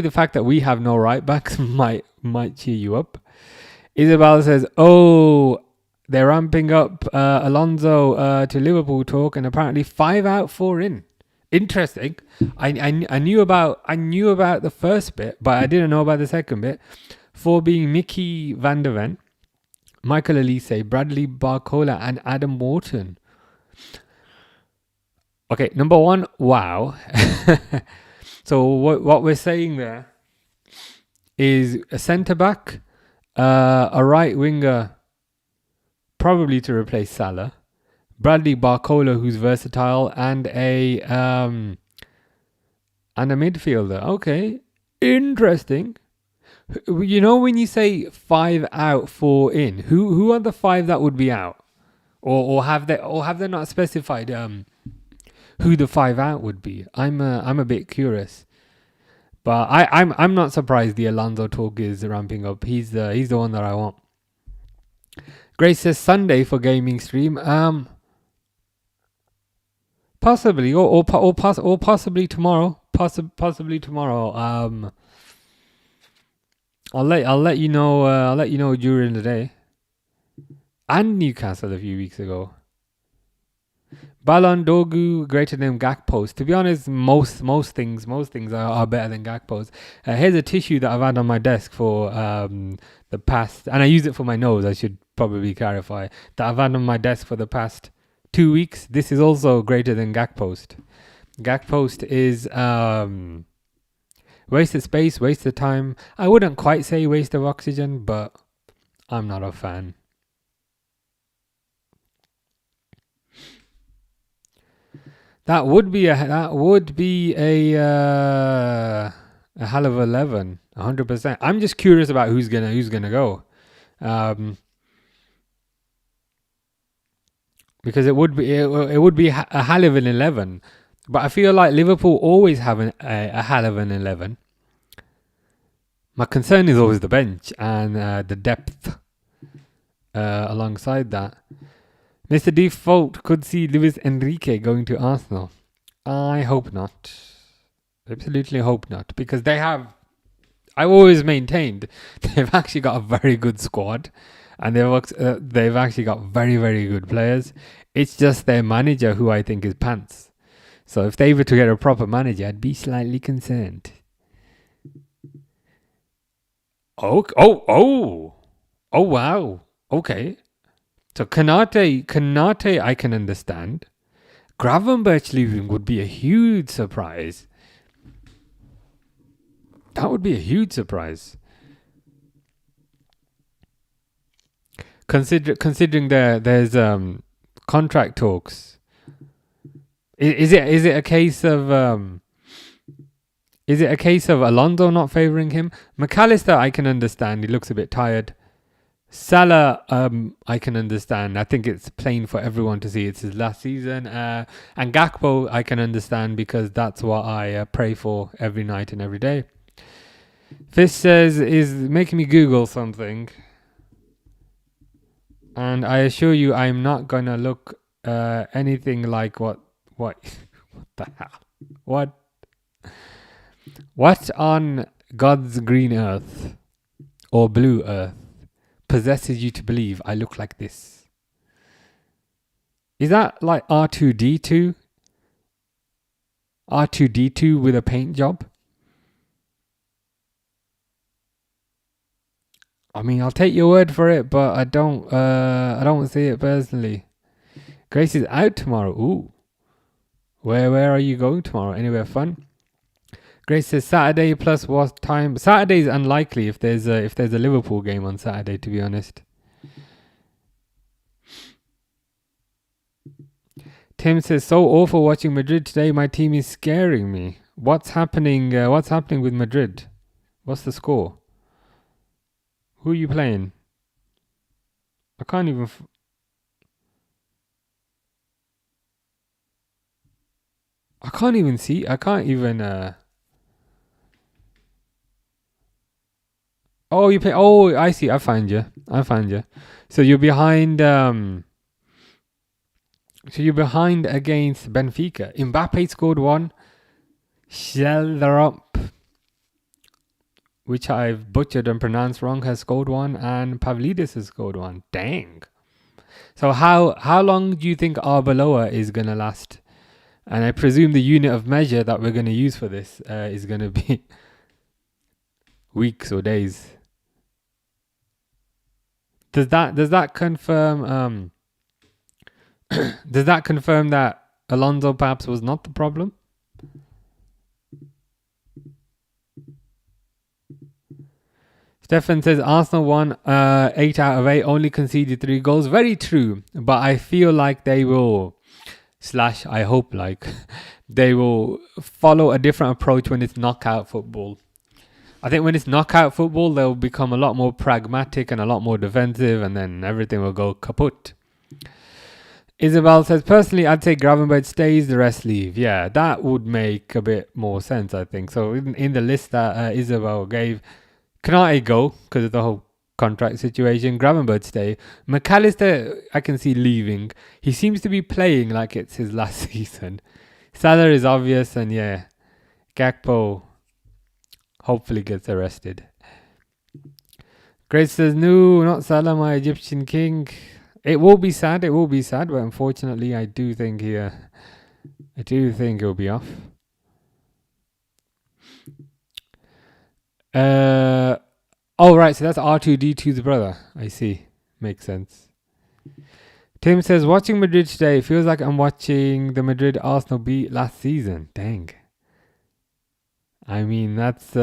the fact that we have no right backs might cheer you up. Isabel says, "Oh, they're ramping up Alonso to Liverpool talk, and apparently 5 out, 4 in. Interesting. I knew about the first bit, but I didn't know about the second bit. 4 being Mickey van der Ven, Michael Elise, Bradley Barcola, and Adam Wharton. Okay, number 1, wow." So what we're saying there is a centre back, a right winger, probably to replace Salah, Bradley Barcola, who's versatile, and a midfielder. Okay, interesting. You know, when you say 5 out, 4 in, who are the 5 that would be out, or have they not specified who the 5 out would be? I'm a bit curious, but I'm not surprised the Alonso talk is ramping up. He's the one that I want. Grace says Sunday for gaming stream. Possibly or possibly tomorrow. Possibly tomorrow. I'll let you know. I'll let you know during the day. And Newcastle a few weeks ago. Ballon Dogu greater than Gakpo's. To be honest, most things are better than Gakpo's. Here's a tissue that I've had on my desk for the past, and I use it for my nose. I should probably clarify that I've had on my desk for the past 2 weeks. This is also greater than Gakpo's. Gakpo's is waste of space, waste of time. I wouldn't quite say waste of oxygen, but I'm not a fan. That would be a hell of 11, 100%. I'm just curious about who's gonna go, because it would be a hell of an 11. But I feel like Liverpool always have a hell of an 11. My concern is always the bench and the depth alongside that. Mr. Default could see Luis Enrique going to Arsenal. I hope not. Absolutely hope not. Because I've always maintained they've actually got a very good squad. And they've actually got very, very good players. It's just their manager who I think is pants. So if they were to get a proper manager, I'd be slightly concerned. Oh, wow. Okay. So Kanate, I can understand. Gravenberch leaving would be a huge surprise. That would be a huge surprise. Considering there's contract talks. Is it a case of Alonso not favouring him? McAllister, I can understand. He looks a bit tired. Salah, I can understand. I think it's plain for everyone to see it's his last season. And Gakpo, I can understand because that's what I pray for every night and every day. Fish says, is making me Google something. And I assure you, I'm not going to look anything like what the hell? What on God's green earth or blue earth possesses you to believe I look like this. Is that like R2D2? R2D2 with a paint job? I mean, I'll take your word for it, but I don't see it personally. Grace is out tomorrow. Ooh. Where are you going tomorrow? Anywhere fun? Grace says Saturday plus what time? Saturday is unlikely if there's a Liverpool game on Saturday, to be honest. Tim says, so awful watching Madrid today. My team is scaring me. What's happening? What's happening with Madrid? What's the score? Who are you playing? I can't even. I can't even see. I can't even. Oh, you play. Oh, I see. I find you. So you're behind. So you're behind against Benfica. Mbappe scored one. Schellerup, which I've butchered and pronounced wrong, has scored one, and Pavlidis has scored one. Dang. So how long do you think Arbeloa is gonna last? And I presume the unit of measure that we're gonna use for this is gonna be weeks or days. Does that confirm? Does that confirm that Alonso perhaps was not the problem? Stefan says Arsenal won 8 out of 8, only conceded 3 goals. Very true, but I feel like they will, I hope like, they will follow a different approach when it's knockout football. I think when it's knockout football, they'll become a lot more pragmatic and a lot more defensive, and then everything will go kaput. Isabel says, personally, I'd say Gravenberch stays, the rest leave. Yeah, that would make a bit more sense, I think. So in the list that Isabel gave, Canate go because of the whole contract situation. Gravenberch stay. McAllister, I can see leaving. He seems to be playing like it's his last season. Salah is obvious, and yeah, Gakpo hopefully gets arrested. Grace says, no, not Salah, my Egyptian king. It will be sad, but unfortunately I do think he'll be off. Right, so that's R2D2's brother. I see. Makes sense. Tim says, watching Madrid today feels like I'm watching the Madrid Arsenal beat last season. Dang. I mean, that's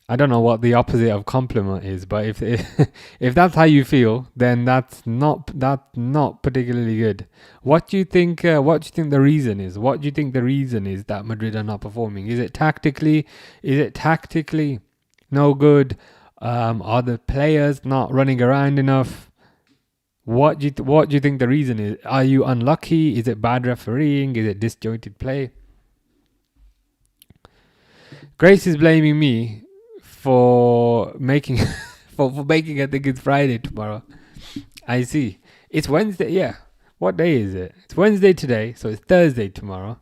I don't know what the opposite of compliment is, but if that's how you feel, then that's not particularly good. What do you think? What do you think the reason is? What do you think the reason is that Madrid are not performing? Is it tactically? No good? Are the players not running around enough? What do you think the reason is? Are you unlucky? Is it bad refereeing? Is it disjointed play? Grace is blaming me for making for making I think it's Friday tomorrow. I see. It's Wednesday, yeah. What day is it? It's Wednesday today, so it's Thursday tomorrow.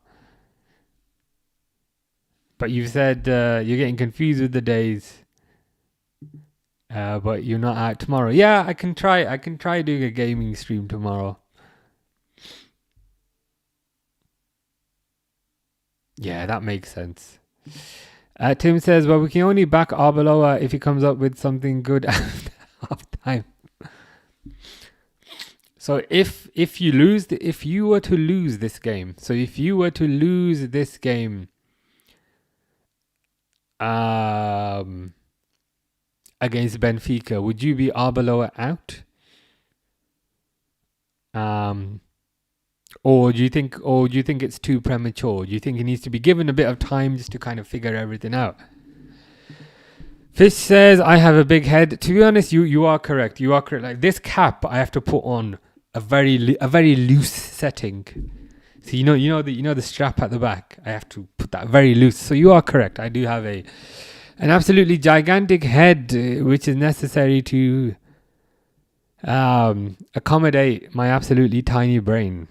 But you've said you're getting confused with the days. But you're not out tomorrow. Yeah, I can try doing a gaming stream tomorrow. Yeah, that makes sense. Tim says, well, we can only back Arbeloa if he comes up with something good after half time. So if you were to lose this game against Benfica, would you be Arbeloa out? Or do you think it's too premature? Do you think he needs to be given a bit of time just to kind of figure everything out? Fish says, I have a big head. To be honest, you are correct. Like this cap, I have to put on a very loose setting. So you know the strap at the back. I have to put that very loose. So you are correct. I do have an absolutely gigantic head, which is necessary to accommodate my absolutely tiny brain.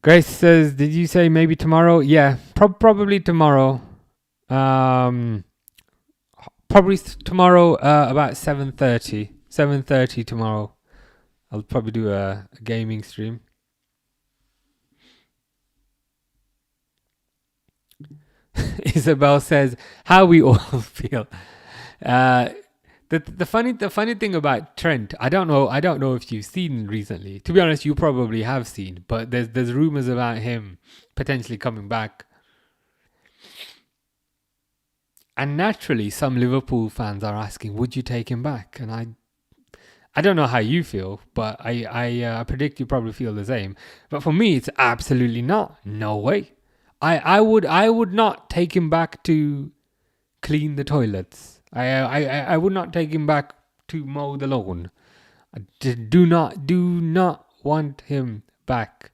Grace says, did you say maybe tomorrow? Yeah, probably tomorrow. Probably tomorrow about 7:30. 7:30 tomorrow. I'll probably do a gaming stream. Isabel says, how we all feel. The funny thing about Trent, I don't know if you've seen recently. To be honest, you probably have seen, but there's rumors about him potentially coming back. And naturally, some Liverpool fans are asking, would you take him back? And I don't know how you feel, but I predict you probably feel the same. But for me, it's absolutely not. No way. I would not take him back to clean the toilets. I would not take him back to mow the lawn. I do not want him back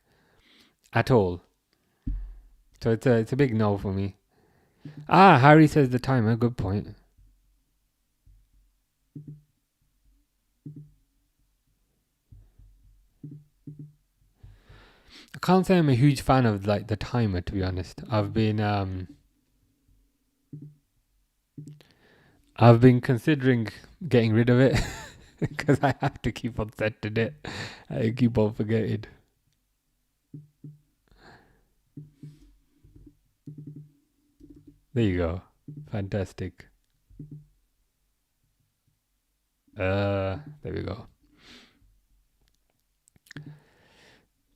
at all. So it's a big no for me. Harry says the timer. Good point. I can't say I'm a huge fan of like the timer, to be honest. I've been considering getting rid of it because I have to keep on setting it. I keep on forgetting. There you go. Fantastic. There we go.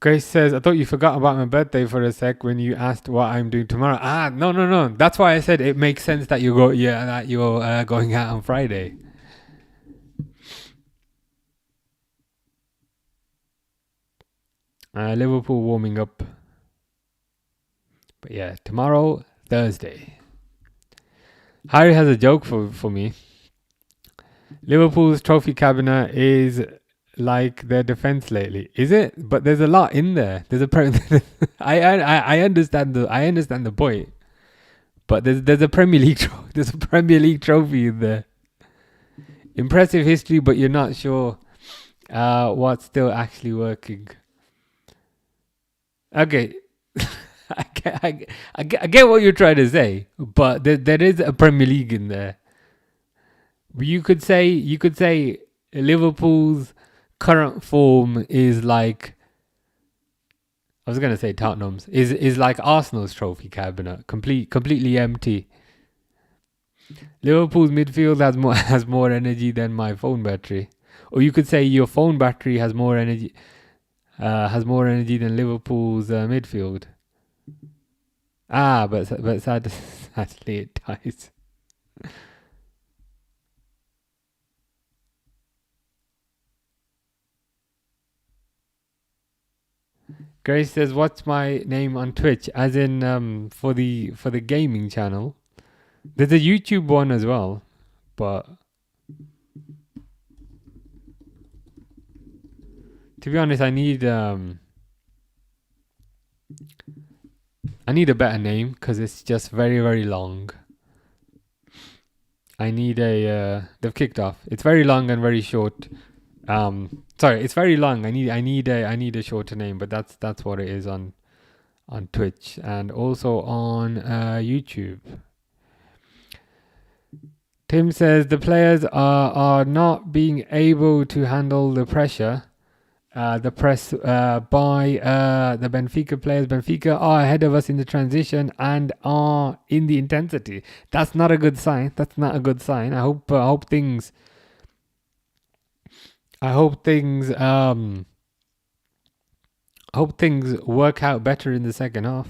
Grace says, I thought you forgot about my birthday for a sec when you asked what I'm doing tomorrow. No. That's why I said it makes sense that you're going out on Friday. Liverpool warming up. But yeah, tomorrow, Thursday. Harry has a joke for me. Liverpool's trophy cabinet is like their defense lately. Is it? But there's a lot in there. There's I understand the point. But there's a Premier League there's a Premier League trophy in there. Impressive history, but you're not sure what's still actually working. Okay. I get what you're trying to say, but there is a Premier League in there. You could say Liverpool's current form is like, I was gonna say Tottenham's is like Arsenal's trophy cabinet, completely empty. Liverpool's midfield has more energy than my phone battery, or you could say your phone battery has more energy than Liverpool's midfield. But sadly it dies. Grace says, "What's my name on Twitch?" As in, for the gaming channel. There's a YouTube one as well, but to be honest, I need a better name because it's just very, very long. I need they've kicked off. It's very long and very short. Sorry, it's very long. I need a shorter name, but that's what it is on Twitch and also on YouTube. Tim says the players are not being able to handle the pressure. The press by the Benfica players. Benfica are ahead of us in the transition and are in the intensity. That's not a good sign. I hope things work out better in the second half.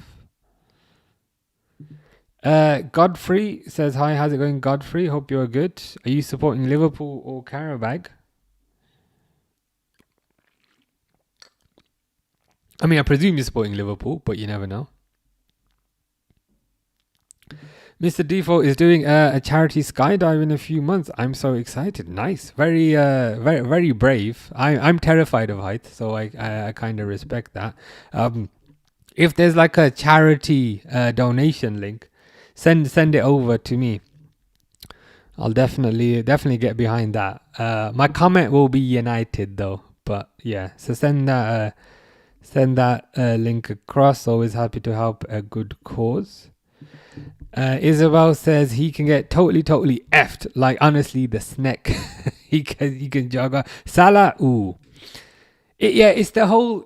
Godfrey says, hi, how's it going, Godfrey? Hope you're good. Are you supporting Liverpool or Qarabag? I mean, I presume you're supporting Liverpool, but you never know. Mr. Default is doing a charity skydive in a few months. I'm so excited. Nice. Very, very brave. I'm terrified of heights, so I kind of respect that. If there's like a charity donation link, send it over to me. I'll definitely get behind that. My comment will be United though, but yeah. So send that Send that link across. Always happy to help a good cause. Isabel says he can get totally effed. Like honestly, the snack. he can jog on. Salah, ooh. It's the whole.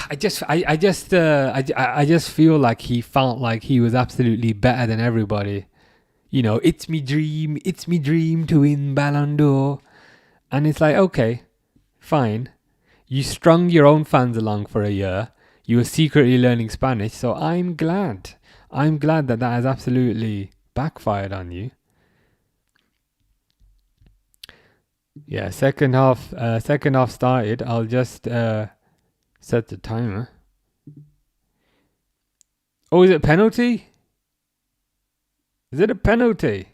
I just feel like he felt like he was absolutely better than everybody. You know, it's me dream to win Ballon d'Or. And it's like, okay, fine. You strung your own fans along for a year. You were secretly learning Spanish. So I'm glad that has absolutely backfired on you. Yeah, second half started. I'll just set the timer. Oh, is it a penalty? Is it a penalty?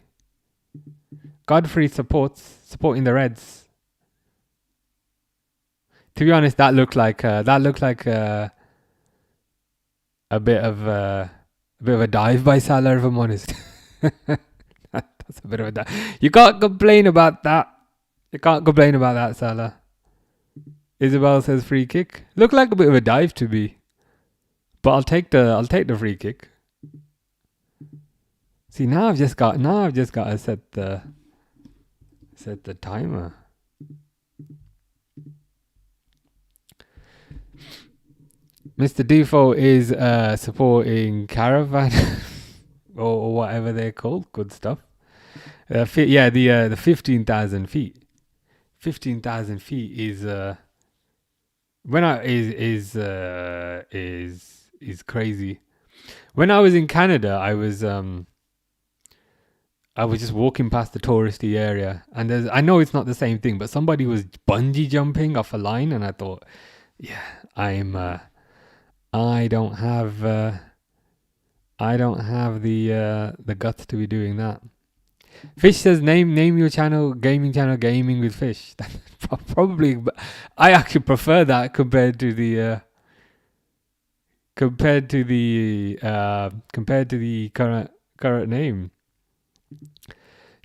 Godfrey supporting the Reds. To be honest, that looked like a bit of a dive by Salah, if I'm honest. That's a bit of a dive. You can't complain about that. Salah. Isabel says free kick. Looked like a bit of a dive to me, but I'll take the free kick. See, now I've just got to set the timer. Mr. Default is supporting Qarabag or whatever they're called. Good stuff. The 15,000 feet. 15,000 feet is crazy. When I was in Canada, I was just walking past the touristy area, and I know it's not the same thing, but somebody was bungee jumping off a line, and I thought, yeah, I don't have the guts to be doing that. Fish says name your channel, gaming with Fish. Probably, I actually prefer that compared to the current name.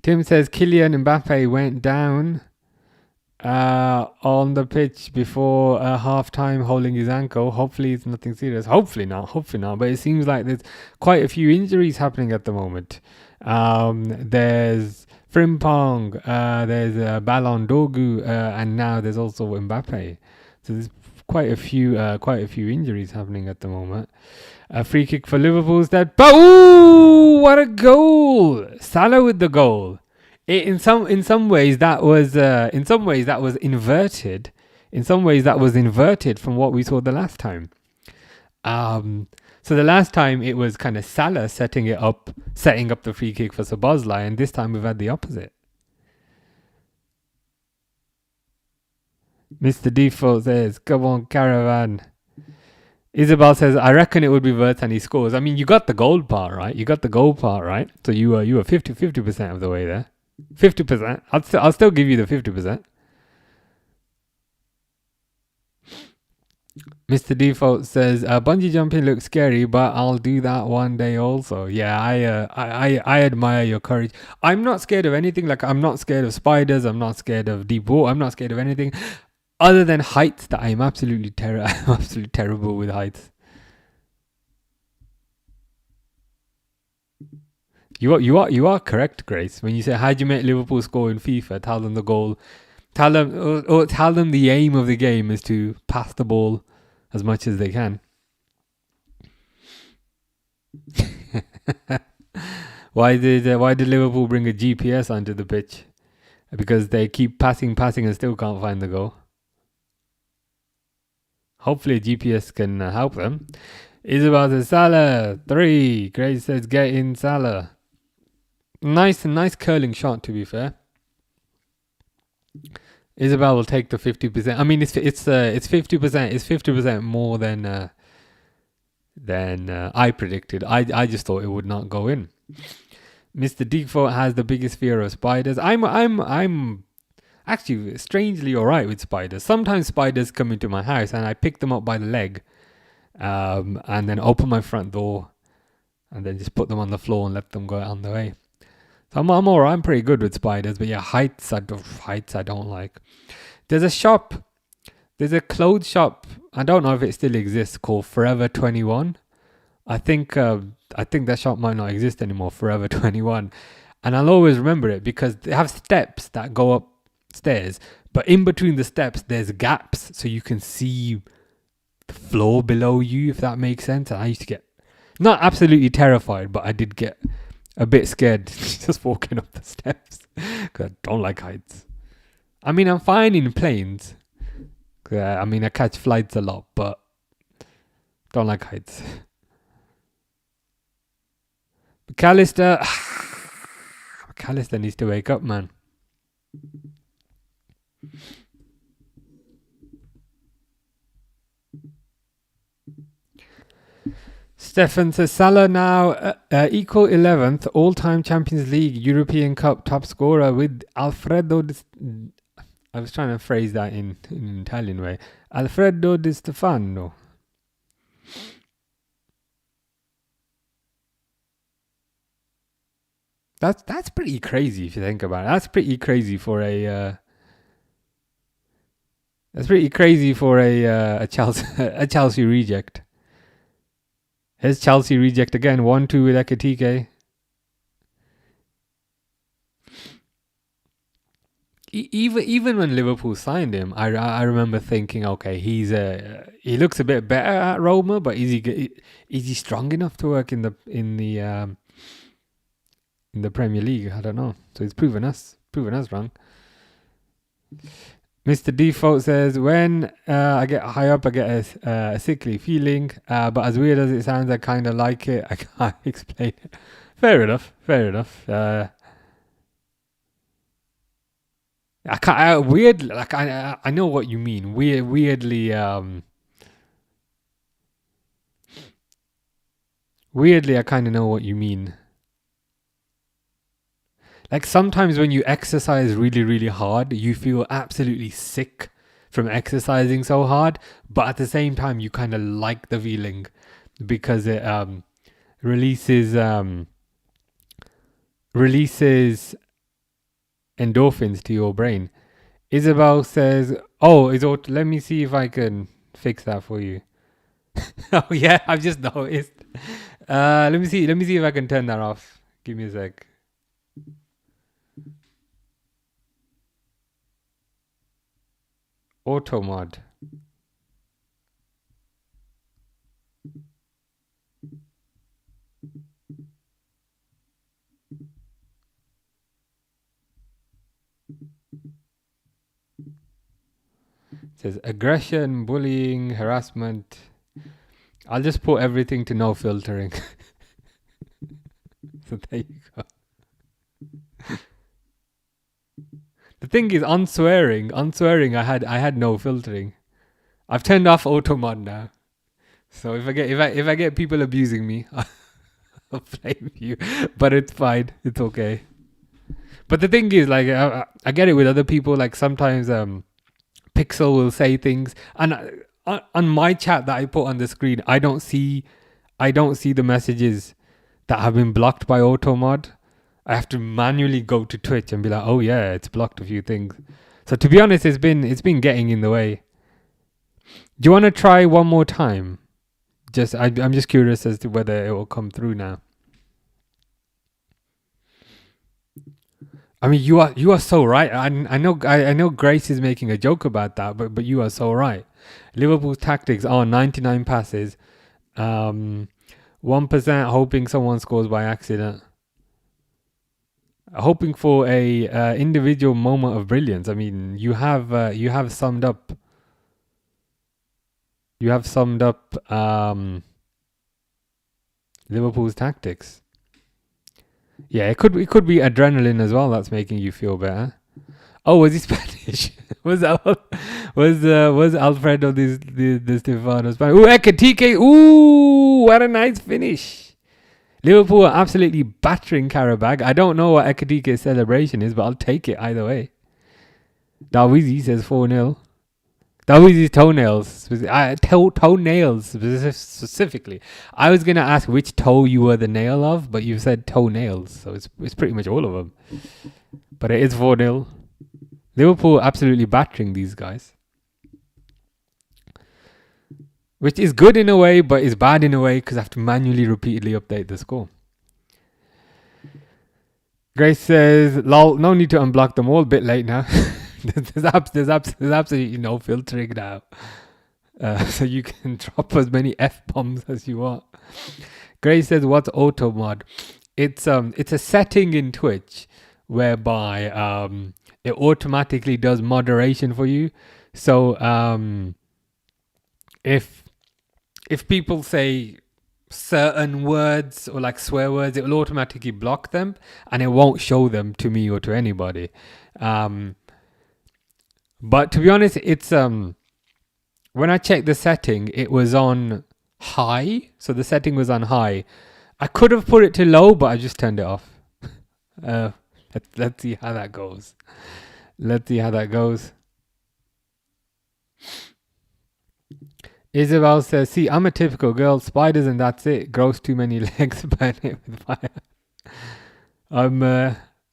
Tim says Kylian Mbappe went down on the pitch before half-time holding his ankle. Hopefully it's nothing serious. Hopefully not. But it seems like there's quite a few injuries happening at the moment. There's Frimpong, there's Ballon Dogu, and now there's also Mbappe. So there's quite a few injuries happening at the moment. A free kick for Liverpool's dead. But ooh, what a goal! Salah with the goal. In some ways that was inverted. In some ways that was inverted from what we saw the last time. So the last time it was kind of Salah setting up the free kick for Szoboszlai, and this time we've had the opposite. Mr. Default says, "Come on, Caravan." Isabel says, "I reckon it would be worth and he scores." I mean, you got the goal part right. So you were 50% of the way there. 50%. I'll still give you the 50%. Mr. Default says, "Bungee jumping looks scary, but I'll do that one day also." Yeah, I admire your courage. I'm not scared of anything. Like, I'm not scared of spiders. I'm not scared of deep water. I'm not scared of anything other than heights. That I'm absolutely terrible with heights. You are correct, Grace. When you say, "How'd you make Liverpool score in FIFA?" Tell them the goal. Tell them the aim of the game is to pass the ball as much as they can. Why did Liverpool bring a GPS onto the pitch? Because they keep passing and still can't find the goal. Hopefully a GPS can help them. Isabel says Salah 3. Grace says get in Salah. Nice curling shot, to be fair. Isabel will take the 50%. I mean, it's 50%. It's 50% more than I predicted. I just thought it would not go in. Mr. Default has the biggest fear of spiders. I'm actually strangely alright with spiders. Sometimes spiders come into my house and I pick them up by the leg, and then open my front door, and then just put them on the floor and let them go on the way. So I'm alright. I'm pretty good with spiders, but yeah, heights I don't like. There's a shop There's a clothes shop. I don't know if it still exists, called Forever 21. I think that shop might not exist anymore. Forever 21, and I'll always remember it because they have steps that go upstairs, but in between the steps there's gaps so you can see the floor below you, if that makes sense. And I used to get not absolutely terrified, but I did get a bit scared just walking up the steps because I don't like heights. I mean, I'm fine in planes. I mean, I catch flights a lot, but don't like heights. McAllister needs to wake up, man. Stefan says Salah now equal 11th all-time Champions League European Cup top scorer with Alfredo. I was trying to phrase that in an Italian way. Alfredo Di Stefano. That's pretty crazy if you think about it. That's pretty crazy for a Chelsea reject. Here's Chelsea reject again. 1-2 with Ekitike. Even when Liverpool signed him, I remember thinking, okay, he looks a bit better at Roma, but is he strong enough to work in the Premier League? I don't know. So he's proven us wrong. Mr. Default says, when I get high up, I get a sickly feeling, but as weird as it sounds, I kind of like it. I can't explain it. Fair enough. I can't weird. Like I know what you mean. Weirdly, I kind of know what you mean. Like sometimes when you exercise really, really hard, you feel absolutely sick from exercising so hard, but at the same time, you kind of like the feeling because it releases endorphins to your brain. Isabel says, let me see if I can fix that for you. Oh yeah, I've just noticed. Let me see if I can turn that off. Give me a sec. Auto mod. It says aggression, bullying, harassment. I'll just put everything to no filtering. So there you go. The thing is, on swearing, I had no filtering. I've turned off auto mod now. So if I get people abusing me, I'll blame you. But it's fine. It's okay. But the thing is, like, I get it with other people. Like sometimes Pixel will say things, and on my chat that I put on the screen, I don't see the messages that have been blocked by automod. I have to manually go to Twitch and be like, oh yeah, it's blocked a few things. So to be honest, it's been getting in the way. Do you want to try one more time? I'm just curious as to whether it will come through now. I mean, you are so right. I know Grace is making a joke about that, but you are so right. Liverpool's tactics are 99 passes, 1% hoping someone scores by accident, hoping for a individual moment of brilliance. I mean, you have summed up. Liverpool's tactics. Yeah, it could be adrenaline as well that's making you feel better. Oh, was he Spanish? was Alfredo the Stefano Spanish? Ooh, Ekitike. Ooh, what a nice finish. Liverpool are absolutely battering Qarabag. I don't know what Ekitike's celebration is, but I'll take it either way. Dawizi says 4-0. Dawizi's toenails. Toenails specifically. I was going to ask which toe you were the nail of, but you said toenails. So it's pretty much all of them. But it is 4-0. Liverpool absolutely battering these guys. which is good in a way, but is bad in a way because I have to manually repeatedly update the score. Grace says, "Lol, no need to unblock them all. Bit late now. there's absolutely no filtering now, so you can drop as many f bombs as you want." Grace says, "What's auto mod?" It's a setting in Twitch whereby it automatically does moderation for you. So if people say certain words or like swear words, it will automatically block them and it won't show them to me or to anybody. But to be honest, it's when I checked the setting, it was on high. So the setting was on high. I could have put it to low, but I just turned it off. Let's see how that goes. Isabel says, "See, I'm a typical girl. Spiders and that's it. Grows too many legs. Burn it with fire."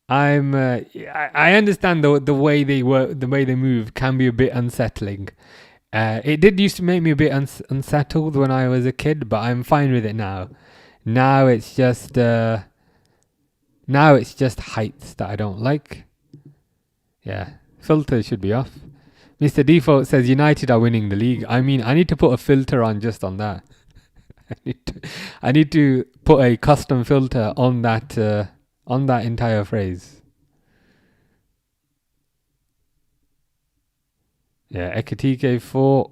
I understand the way they work, the way they move can be a bit unsettling. It did used to make me a bit unsettled when I was a kid, but I'm fine with it now. Now it's just heights that I don't like. Yeah, filter should be off. Mr. Default says United are winning the league. I mean, I need to put a filter on just on that. I need to put a custom filter on that entire phrase. Yeah, Ekatike 4.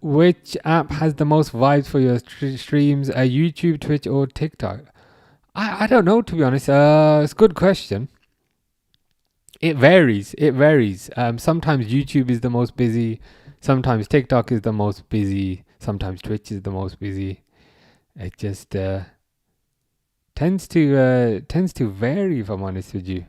Which app has the most vibes for your streams? YouTube, Twitch, or TikTok? I don't know, to be honest. It's a good question. It varies. Sometimes YouTube is the most busy. Sometimes TikTok is the most busy. Sometimes Twitch is the most busy. It just tends to vary, if I'm honest with you.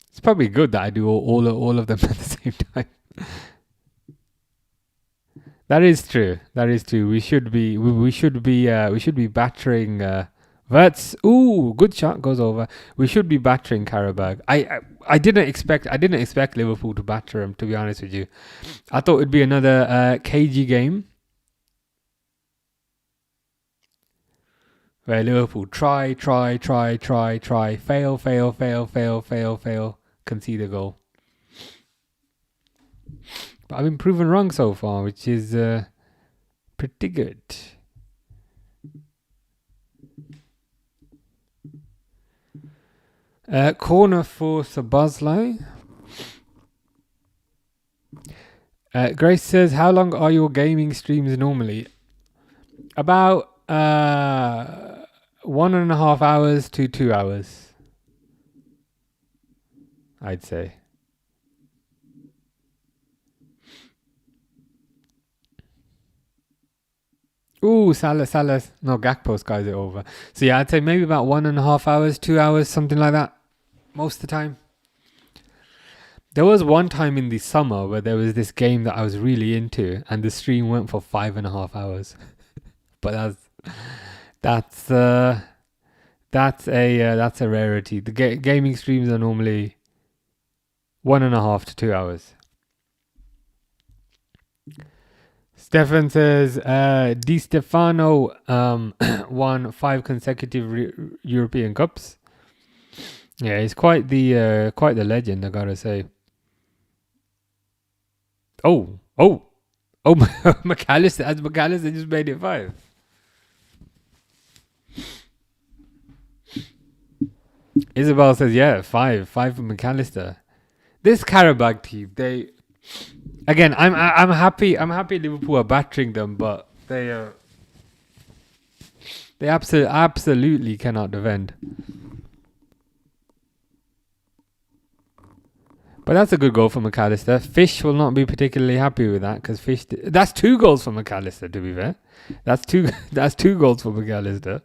It's probably good that I do all of them at the same time. That is true. We should be battering Verts. Ooh, good shot, goes over. We should be battering Qarabag. I didn't expect Liverpool to batter them, to be honest with you. I thought it'd be another cagey game where Liverpool try, fail, concede a goal. But I've been proven wrong so far, which is pretty good. Corner for Sabazlai. Grace says, "How long are your gaming streams normally?" About 1.5 hours to 2 hours, I'd say. Ooh, Salah. No, Gakpo skies it over. So yeah, I'd say maybe about 1.5 hours, 2 hours, something like that, most of the time. There was one time in the summer where there was this game that I was really into, and the stream went for 5.5 hours. But that's a rarity. The gaming streams are normally 1.5 to 2 hours. Stefan says, Di Stefano won 5 consecutive European Cups. Yeah, he's quite the legend, I gotta say. Oh, McAllister just made it 5. Isabel says, yeah, 5 for McAllister. This Qarabag team, they again, I'm happy Liverpool are battering them, but they absolutely cannot defend. But that's a good goal for McAllister. Fish will not be particularly happy with that because that's 2 goals for McAllister, to be fair. That's two goals for McAllister.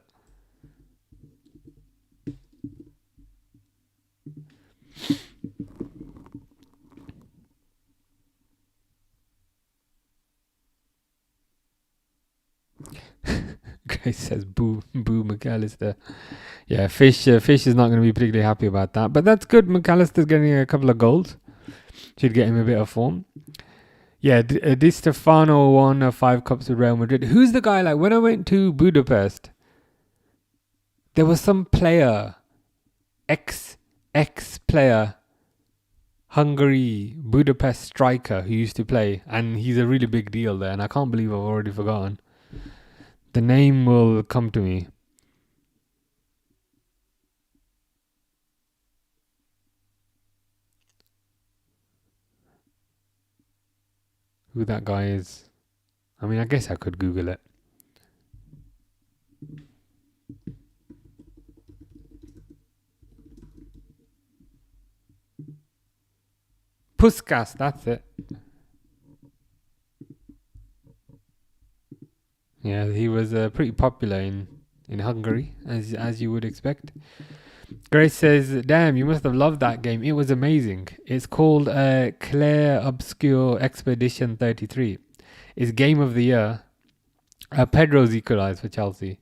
Grace says, boo, McAllister. Yeah, Fish is not going to be particularly happy about that. But that's good. McAllister's getting a couple of goals. Should get him a bit of form. Yeah, Di Stefano won 5 cups with Real Madrid. Who's the guy? Like, when I went to Budapest, there was some player, ex-player, Hungary Budapest striker who used to play, and he's a really big deal there, and I can't believe I've already forgotten. The name will come to me. Who that guy is. I mean, I guess I could Google it. Puskas, that's it. Yeah, he was pretty popular in Hungary, as you would expect. Grace says, damn, you must have loved that game. It was amazing. It's called Claire Obscure Expedition 33. It's Game of the Year. Pedro's equalised for Chelsea.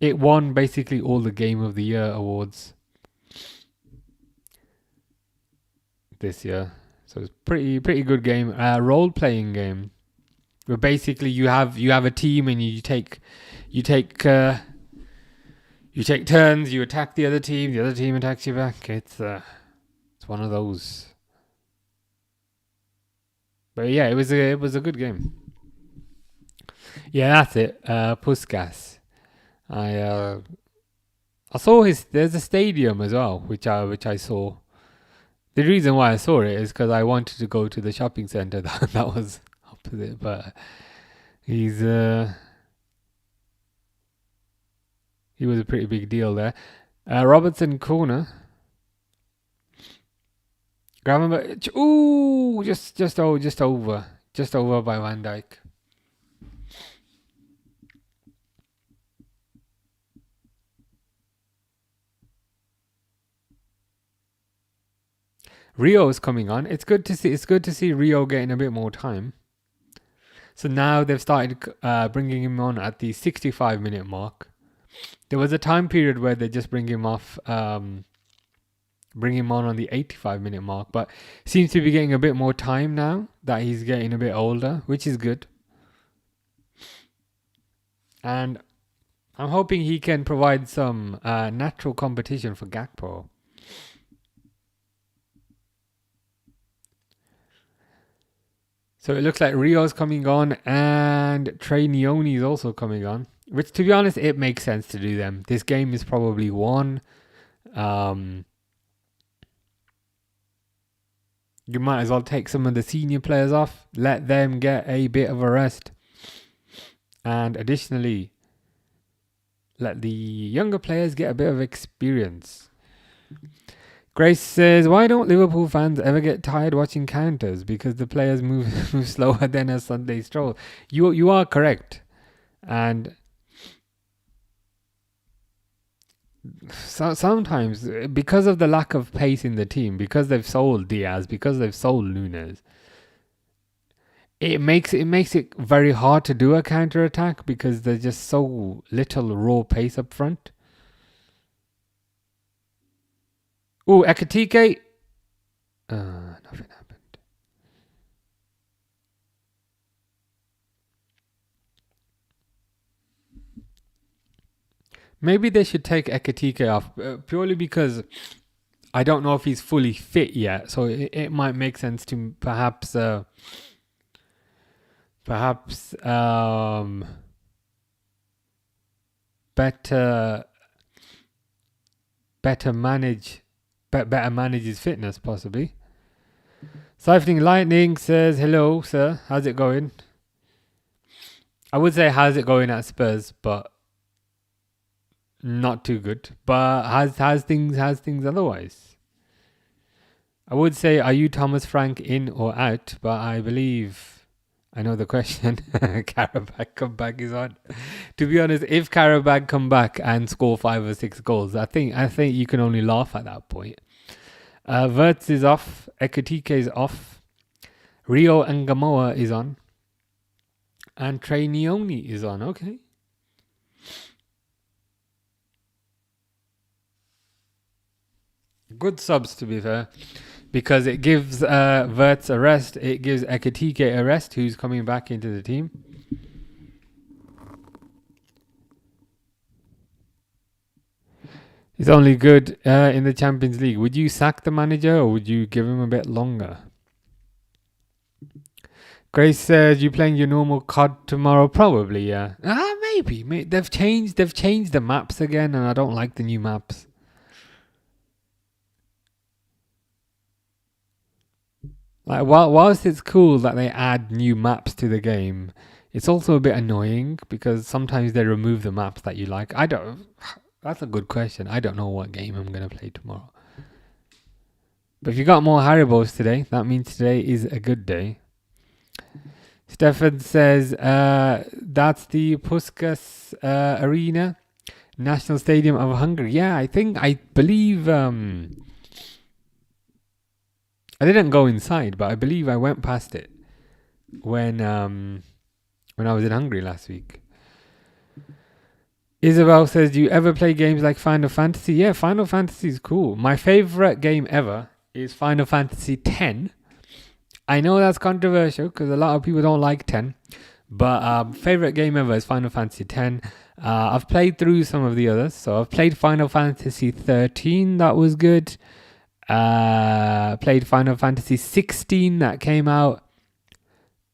It won basically all the Game of the Year awards this year. So it's pretty good game. Role-playing game. Where basically you have a team and you take turns, you attack the other team attacks you back. It's one of those. But yeah, it was a good game. Yeah, that's it. Puskas. I saw there's a stadium as well, which I saw. The reason why I saw it is because I wanted to go to the shopping centre that was opposite, but he was a pretty big deal there. Robertson corner. Gravenberch. Ooh, just over by Van Dijk. Rio is coming on. It's good to see Rio getting a bit more time. So now they've started bringing him on at the 65-minute mark. There was a time period where they just bring him on the 85-minute mark, but seems to be getting a bit more time now that he's getting a bit older, which is good. And I'm hoping he can provide some natural competition for Gakpo. So it looks like Rio's coming on and Trey Nioni is also coming on. Which, to be honest, it makes sense to do them. This game is probably won. You might as well take some of the senior players off. Let them get a bit of a rest. And additionally, let the younger players get a bit of experience. Grace says, why don't Liverpool fans ever get tired watching counters? Because the players move slower than a Sunday stroll. You are correct. And so sometimes, because of the lack of pace in the team, because they've sold Diaz, because they've sold Nunes, it makes it very hard to do a counter attack because there's just so little raw pace up front. Oh, Ekatike. Nothing happened. Maybe they should take Ekatike off purely because I don't know if he's fully fit yet. So it might make sense to perhaps better manage his fitness, possibly. Siphoning Lightning says, hello, sir. How's it going? I would say, how's it going at Spurs, but not too good. But how's things otherwise? I would say, are you Thomas Frank in or out? But I believe I know the question. Qarabag comeback is on. To be honest, if Qarabag come back and score 5 or 6 goals, I think you can only laugh at that point. Wirtz is off. Ekatike is off. Rio and Gamoa is on. And Trey Nioni is on. Okay. Good subs, to be fair, because it gives Wirtz a rest. It gives Ekitike a rest, who's coming back into the team. He's only good in the Champions League. Would you sack the manager or would you give him a bit longer? Grace says, you playing your normal COD tomorrow? Probably, yeah. Maybe. They've changed the maps again, and I don't like the new maps. Like, whilst it's cool that they add new maps to the game, it's also a bit annoying because sometimes they remove the maps that you like. That's a good question. I don't know what game I'm going to play tomorrow. But if you got more Haribos today, that means today is a good day. Stefan says, that's the Puskas Arena, National Stadium of Hungary. Yeah, I believe, I didn't go inside, but I believe I went past it when I was in Hungary last week. Isabel says, do you ever play games like Final Fantasy? Yeah, Final Fantasy is cool. My favorite game ever is Final Fantasy X. I know that's controversial because a lot of people don't like 10. But favorite game ever is Final Fantasy X. I've played through some of the others. So I've played Final Fantasy 13. That was good. Played Final Fantasy 16 that came out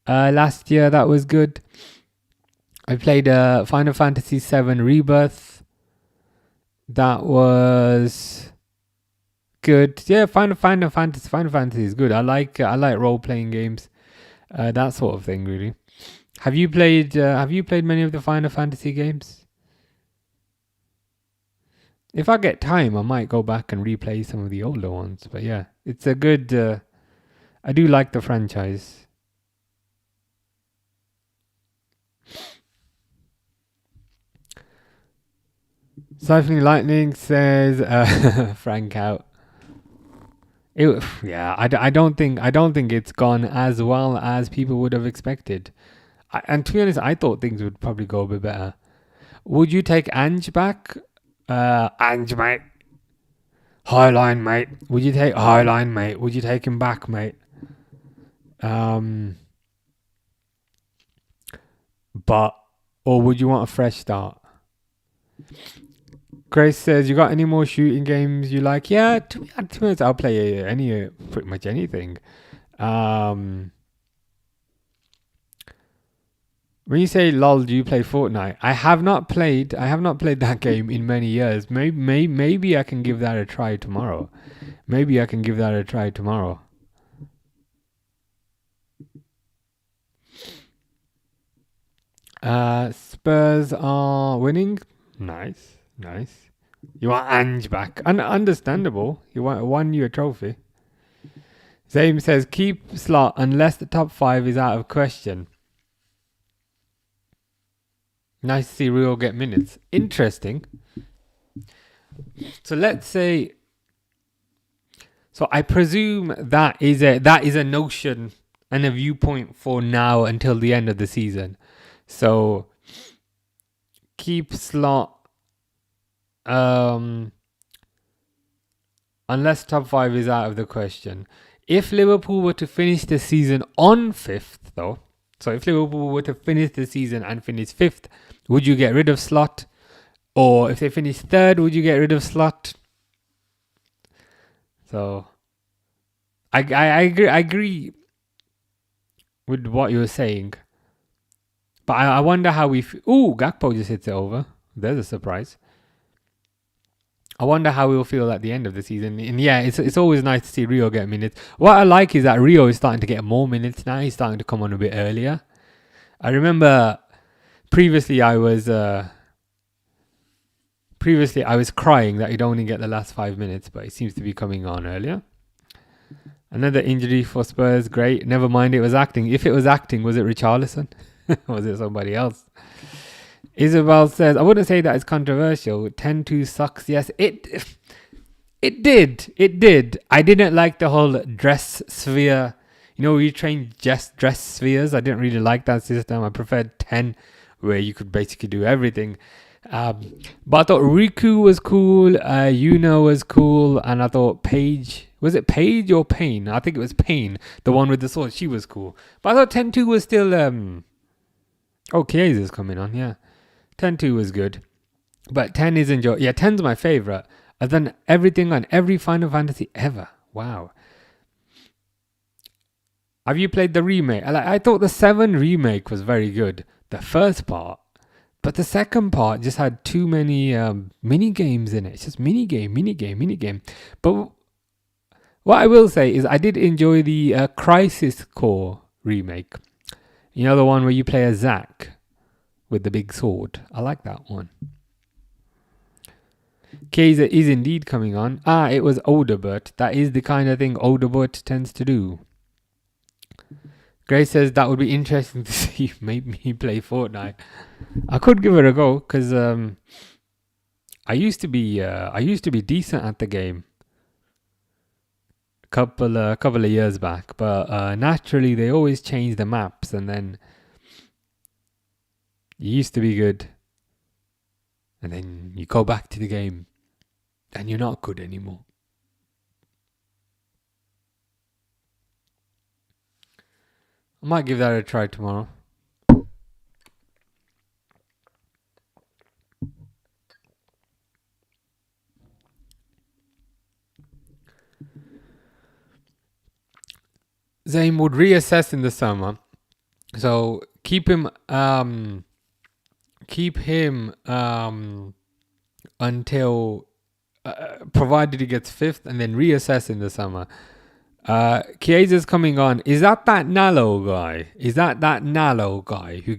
last year. That was good. I played Final Fantasy 7 Rebirth. That was good. Yeah, Final Fantasy is good. I like role playing games, that sort of thing. Really. Have you played many of the Final Fantasy games? If I get time, I might go back and replay some of the older ones. But yeah, it's a good. I do like the franchise. Siphoning Lightning says Frank out. I don't think it's gone as well as people would have expected. And to be honest, I thought things would probably go a bit better. Would you take Ange back? Ange, mate. Highline, mate. Would you take Highline, mate? Would you take him back, mate? Or would you want a fresh start? Grace says, you got any more shooting games you like? Yeah, to be honest, I'll play pretty much anything. When you say LOL, do you play Fortnite? I have not played that game in many years. Maybe I can give that a try tomorrow. Spurs are winning. Nice. You want Ange back. Understandable. You won you a trophy. Zame says, keep Slot unless the top 5 is out of question. Nice to see Rio get minutes. Interesting. So let's say... So I presume that is a notion and a viewpoint for now until the end of the season. So keep Slot... unless top 5 is out of the question. If Liverpool were to finish the season on 5th, though, so if Liverpool were to finish the season and finish 5th, would you get rid of Slot? Or if they finish 3rd, would you get rid of Slot? So I agree with what you were saying. But I wonder how we... Ooh, Gakpo just hits it over. There's a surprise. I wonder how we'll feel at the end of the season. And yeah, it's always nice to see Rio get minutes. What I like is that Rio is starting to get more minutes now. He's starting to come on a bit earlier. I remember previously I was crying that he'd only get the last 5 minutes, but he seems to be coming on earlier. Another injury for Spurs. Great. Never mind, it was acting. If it was acting, was it Richarlison? Was it somebody else? Isabel says, I wouldn't say that it's controversial. 10-2 sucks. Yes, it did. I didn't like the whole dress sphere. You know, we trained just dress spheres. I didn't really like that system. I preferred 10, where you could basically do everything. But I thought Riku was cool, Yuno was cool, and I thought Paige, was it Paige or Payne? I think it was Payne, the one with the sword. She was cool. But I thought 10-2 was still oh, Chiesa's coming on, yeah. 10-2 was good. But 10 is enjoy. Yeah, 10's my favorite. I've done everything on every Final Fantasy ever. Wow. Have you played the remake? I thought the 7 remake was very good. The first part. But the second part just had too many mini games in it. It's just mini game. But what I will say is I did enjoy the Crisis Core remake. You know, the one where you play as Zack with the big sword. I like that one. Kaiser is indeed coming on. It was Odebert. That is the kind of thing Odebert tends to do. Grace says that would be interesting to see you make me play Fortnite. I could give it a go because I used to be decent at the game. Couple of years back, but naturally they always change the maps, and then you used to be good, and then you go back to the game, and you're not good anymore. I might give that a try tomorrow. Zayn would reassess in the summer, so keep him until provided he gets 5th, and then reassess in the summer. Chiesa's coming on. Is that Nalo guy? Is that Nalo guy who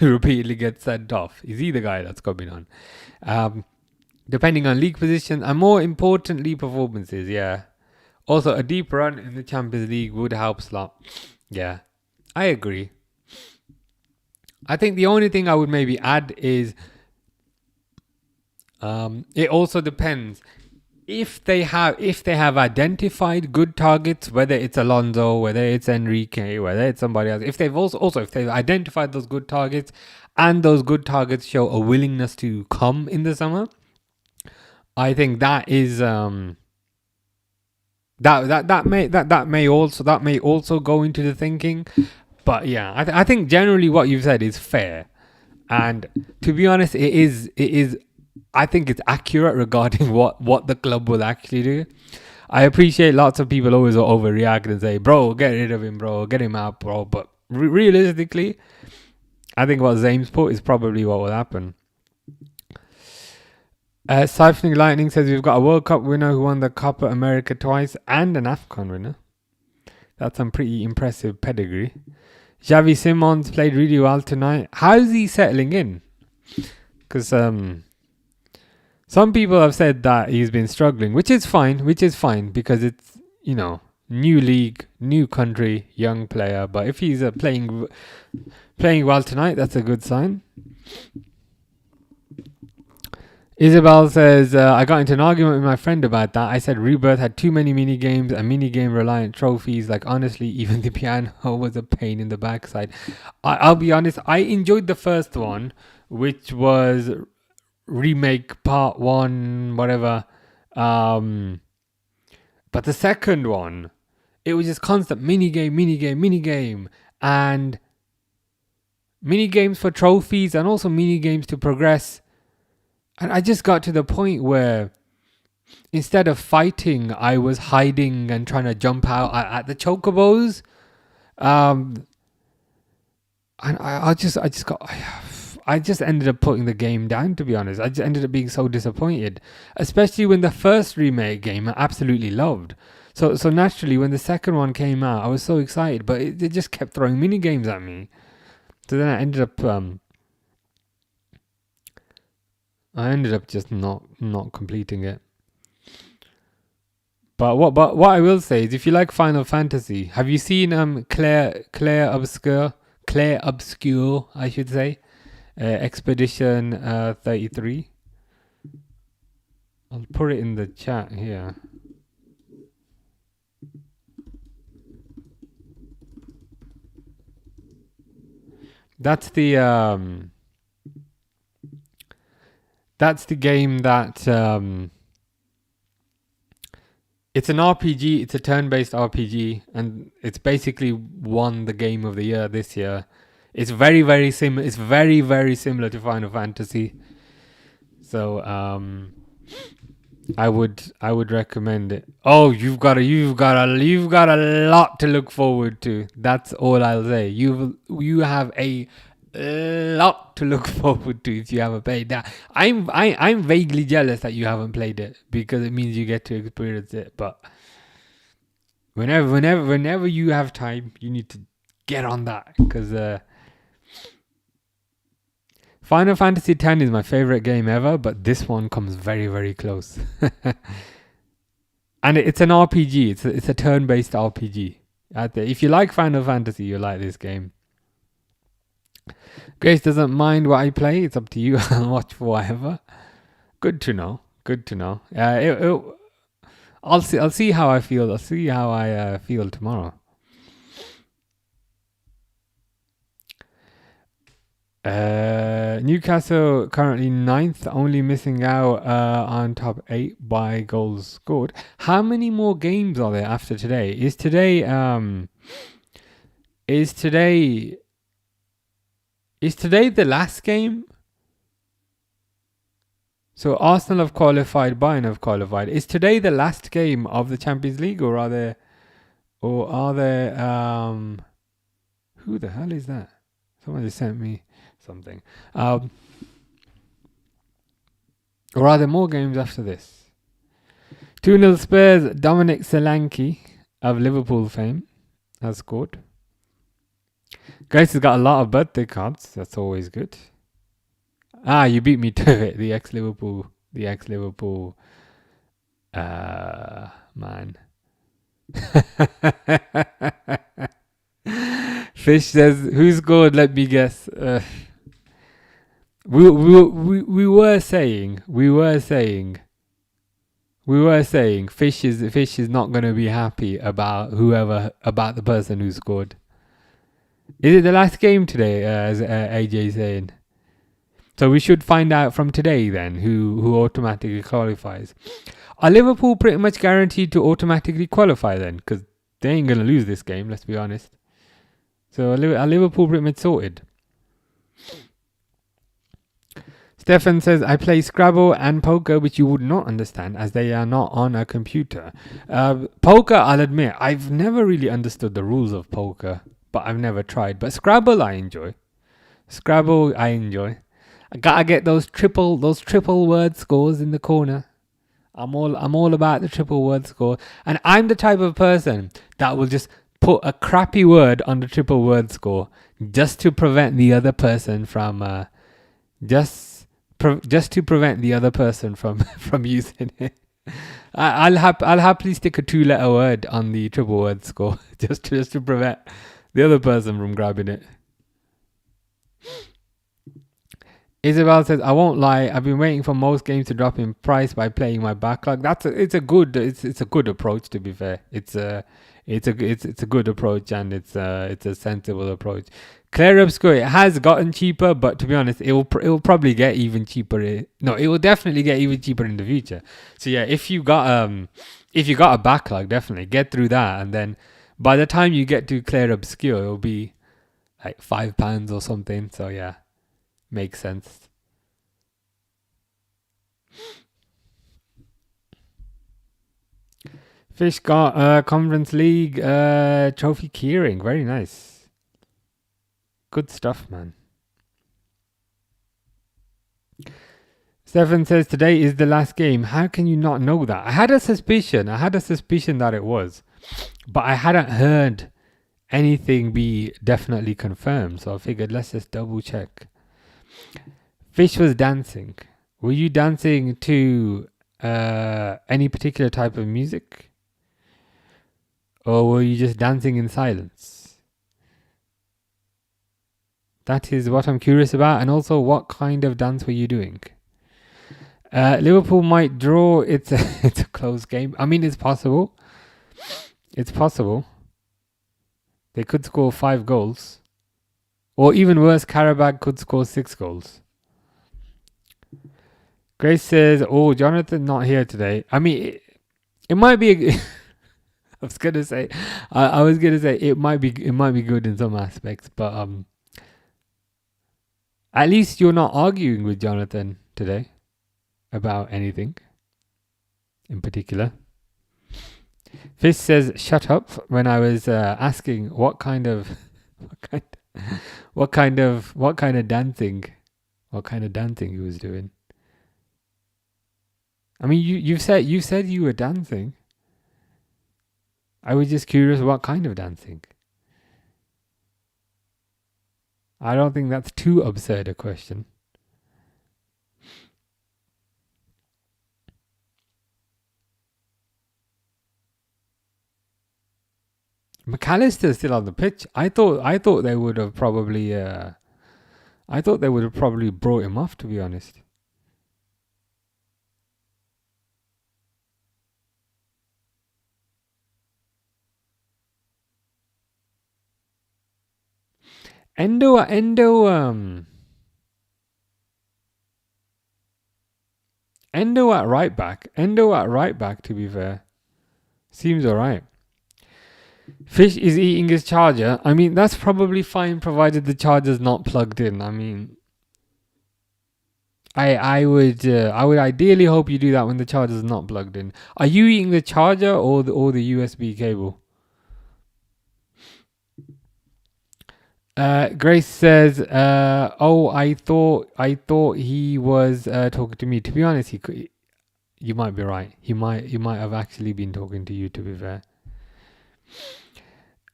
repeatedly gets sent off? Is he the guy that's coming on? Depending on league position and more importantly performances, yeah. Also, a deep run in the Champions League would help slot. Yeah, I agree. I think the only thing I would maybe add is it also depends. If they have identified good targets, whether it's Alonso, whether it's Enrique, whether it's somebody else, if they've identified those good targets, and those good targets show a willingness to come in the summer, I think that is that may also go into the thinking. But yeah, I think generally what you've said is fair, and to be honest, it is. I think it's accurate regarding what the club will actually do. I appreciate lots of people always overreact and say, bro, get rid of him, bro, get him out, bro. But realistically, I think what Zames put is probably what will happen. Siphoning Lightning says we've got a World Cup winner who won the Copa America twice and an AFCON winner. That's some pretty impressive pedigree. Xavi Simons played really well tonight. How's he settling in? Because some people have said that he's been struggling, which is fine because it's, new league, new country, young player. But if he's playing well tonight, that's a good sign. Isabel says, I got into an argument with my friend about that. I said Rebirth had too many mini games and mini game reliant trophies. Like, honestly, even the piano was a pain in the backside. I'll be honest, I enjoyed the first one, which was remake part 1, whatever. But the second one, it was just constant mini game, and mini games for trophies and also mini games to progress. And I just got to the point where instead of fighting, I was hiding and trying to jump out at the chocobos. And I just ended up putting the game down, to be honest. I just ended up being so disappointed, especially when the first remake game I absolutely loved. So naturally, when the second one came out, I was so excited, but it just kept throwing mini games at me. So then I ended up just not completing it. But what I will say is, if you like Final Fantasy, have you seen Claire Obscure, I should say, Expedition 33? I'll put it in the chat here. That's the That's the game that it's an RPG. It's a turn-based RPG, and it's basically won the game of the year this year. It's very, very similar. It's very, very similar to Final Fantasy. So I would recommend it. Oh, you've got a lot to look forward to. That's all I'll say. You have a lot to look forward to if you haven't played that. I'm vaguely jealous that you haven't played it because it means you get to experience it. But whenever you have time, you need to get on that because Final Fantasy X is my favorite game ever, but this one comes very, very close. And it's an RPG. It's a turn-based RPG. If you like Final Fantasy, you'll like this game. Grace doesn't mind what I play. It's up to you. I'll watch whatever. Good to know. I'll see how I feel. I'll see how I feel tomorrow. Newcastle currently 9th, only missing out on top 8 by goals scored. How many more games are there after today? Is today the last game? So Arsenal have qualified, Bayern have qualified. Is today the last game of the Champions League, or are there who the hell is that? Someone just sent me something. Or are there more games after this? 2-0 Spurs. Dominic Solanke of Liverpool fame has scored. Grace has got a lot of birthday cards. That's always good. You beat me to it. The ex-Liverpool man. Fish says, "Who scored? Let me guess." We were saying Fish is not going to be happy about the person who scored. Is it the last game today? As AJ saying. So we should find out from today then who automatically qualifies. Are Liverpool pretty much guaranteed to automatically qualify then? Because they ain't going to lose this game, let's be honest. So are Liverpool pretty much sorted? Stefan says, I play Scrabble and poker, which you would not understand as they are not on a computer. Poker, I'll admit, I've never really understood the rules of poker, but I've never tried. But Scrabble, I enjoy. I gotta get those triple word scores in the corner. I'm all about the triple word score, and I'm the type of person that will just put a crappy word on the triple word score just to prevent the other person from from using it. I'll happily stick a 2-letter word on the triple word score just to prevent the other person from grabbing it. Isabel says, I won't lie, I've been waiting for most games to drop in price by playing my backlog. It's a good approach, to be fair. It's a good approach, and it's a sensible approach. Clear Up Score, it has gotten cheaper, but to be honest, it will probably get even cheaper. No, it will definitely get even cheaper in the future. So yeah, if you got a backlog, definitely get through that, and then by the time you get to Clear Obscure, it'll be like £5 or something. So yeah, makes sense. Fish got Conference League trophy keyring. Very nice. Good stuff, man. Stefan says, today is the last game. How can you not know that? I had a suspicion that it was, but I hadn't heard anything be definitely confirmed. So I figured, let's just double check. Fish was dancing. Were you dancing to any particular type of music? Or were you just dancing in silence? That is what I'm curious about. And also, what kind of dance were you doing? Liverpool might draw. It's a close game. I mean, it's possible. They could score 5 goals. Or even worse, Qarabag could score 6 goals. Grace says, "Oh, Jonathan not here today." I mean, it might be. I was gonna say, I was gonna say it might be good in some aspects, but at least you're not arguing with Jonathan today about anything in particular. Fish says, "Shut up." When I was asking what kind of dancing he was doing. I mean, you said you were dancing. I was just curious what kind of dancing. I don't think that's too absurd a question. McAllister's still on the pitch. I thought they would have probably brought him off, to be honest. Endo at right back. To be fair, seems alright. Fish is eating his charger. I mean, that's probably fine, provided the charger's not plugged in. I mean, I would ideally hope you do that when the charger's not plugged in. Are you eating the charger or the USB cable? Grace says, "Oh, I thought he was talking to me." To be honest, you might be right. He might have actually been talking to you. To be fair.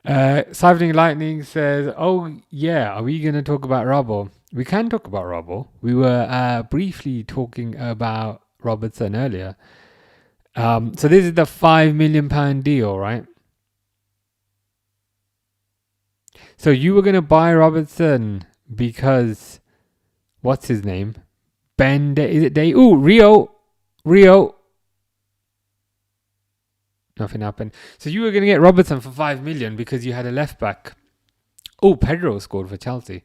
Siphoning Lightning says, "Oh yeah, are we gonna talk about Robbo? We can talk about Robbo. We were briefly talking about Robertson earlier. So this is the £5 million deal, right? So you were going to buy Robertson because, what's his name? Is it Day? Ooh, Rio. Nothing happened. So you were going to get Robertson for 5 million because you had a left back. Oh, Pedro scored for Chelsea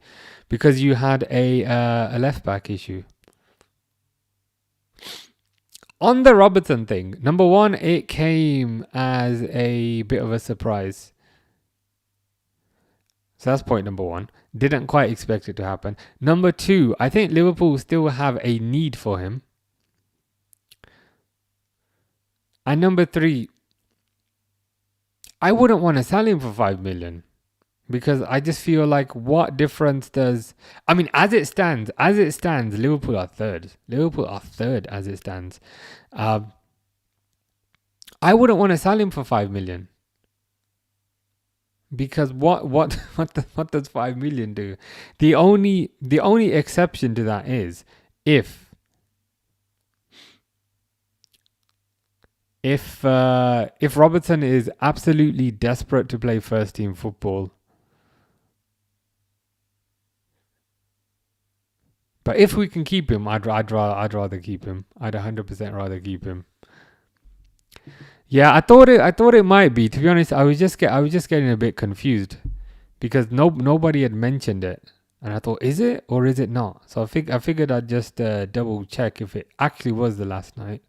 because you had a left back issue. On the Robertson thing, number one, it came as a bit of a surprise. So that's point number one. Didn't quite expect it to happen. Number two, I think Liverpool still have a need for him. And number three, I wouldn't want to sell him for 5 million because I just feel like what difference does... I mean, as it stands, Liverpool are third. As it stands. I wouldn't want to sell him for 5 million. Because what does 5 million do? The only exception to that is if Robertson is absolutely desperate to play first team football. But if we can keep him, I'd rather keep him. I'd 100% rather keep him. Yeah, I thought it might be. To be honest, I was just getting a bit confused because nobody had mentioned it, and I thought, is it or is it not? So I figured I'd just double check if it actually was the last night.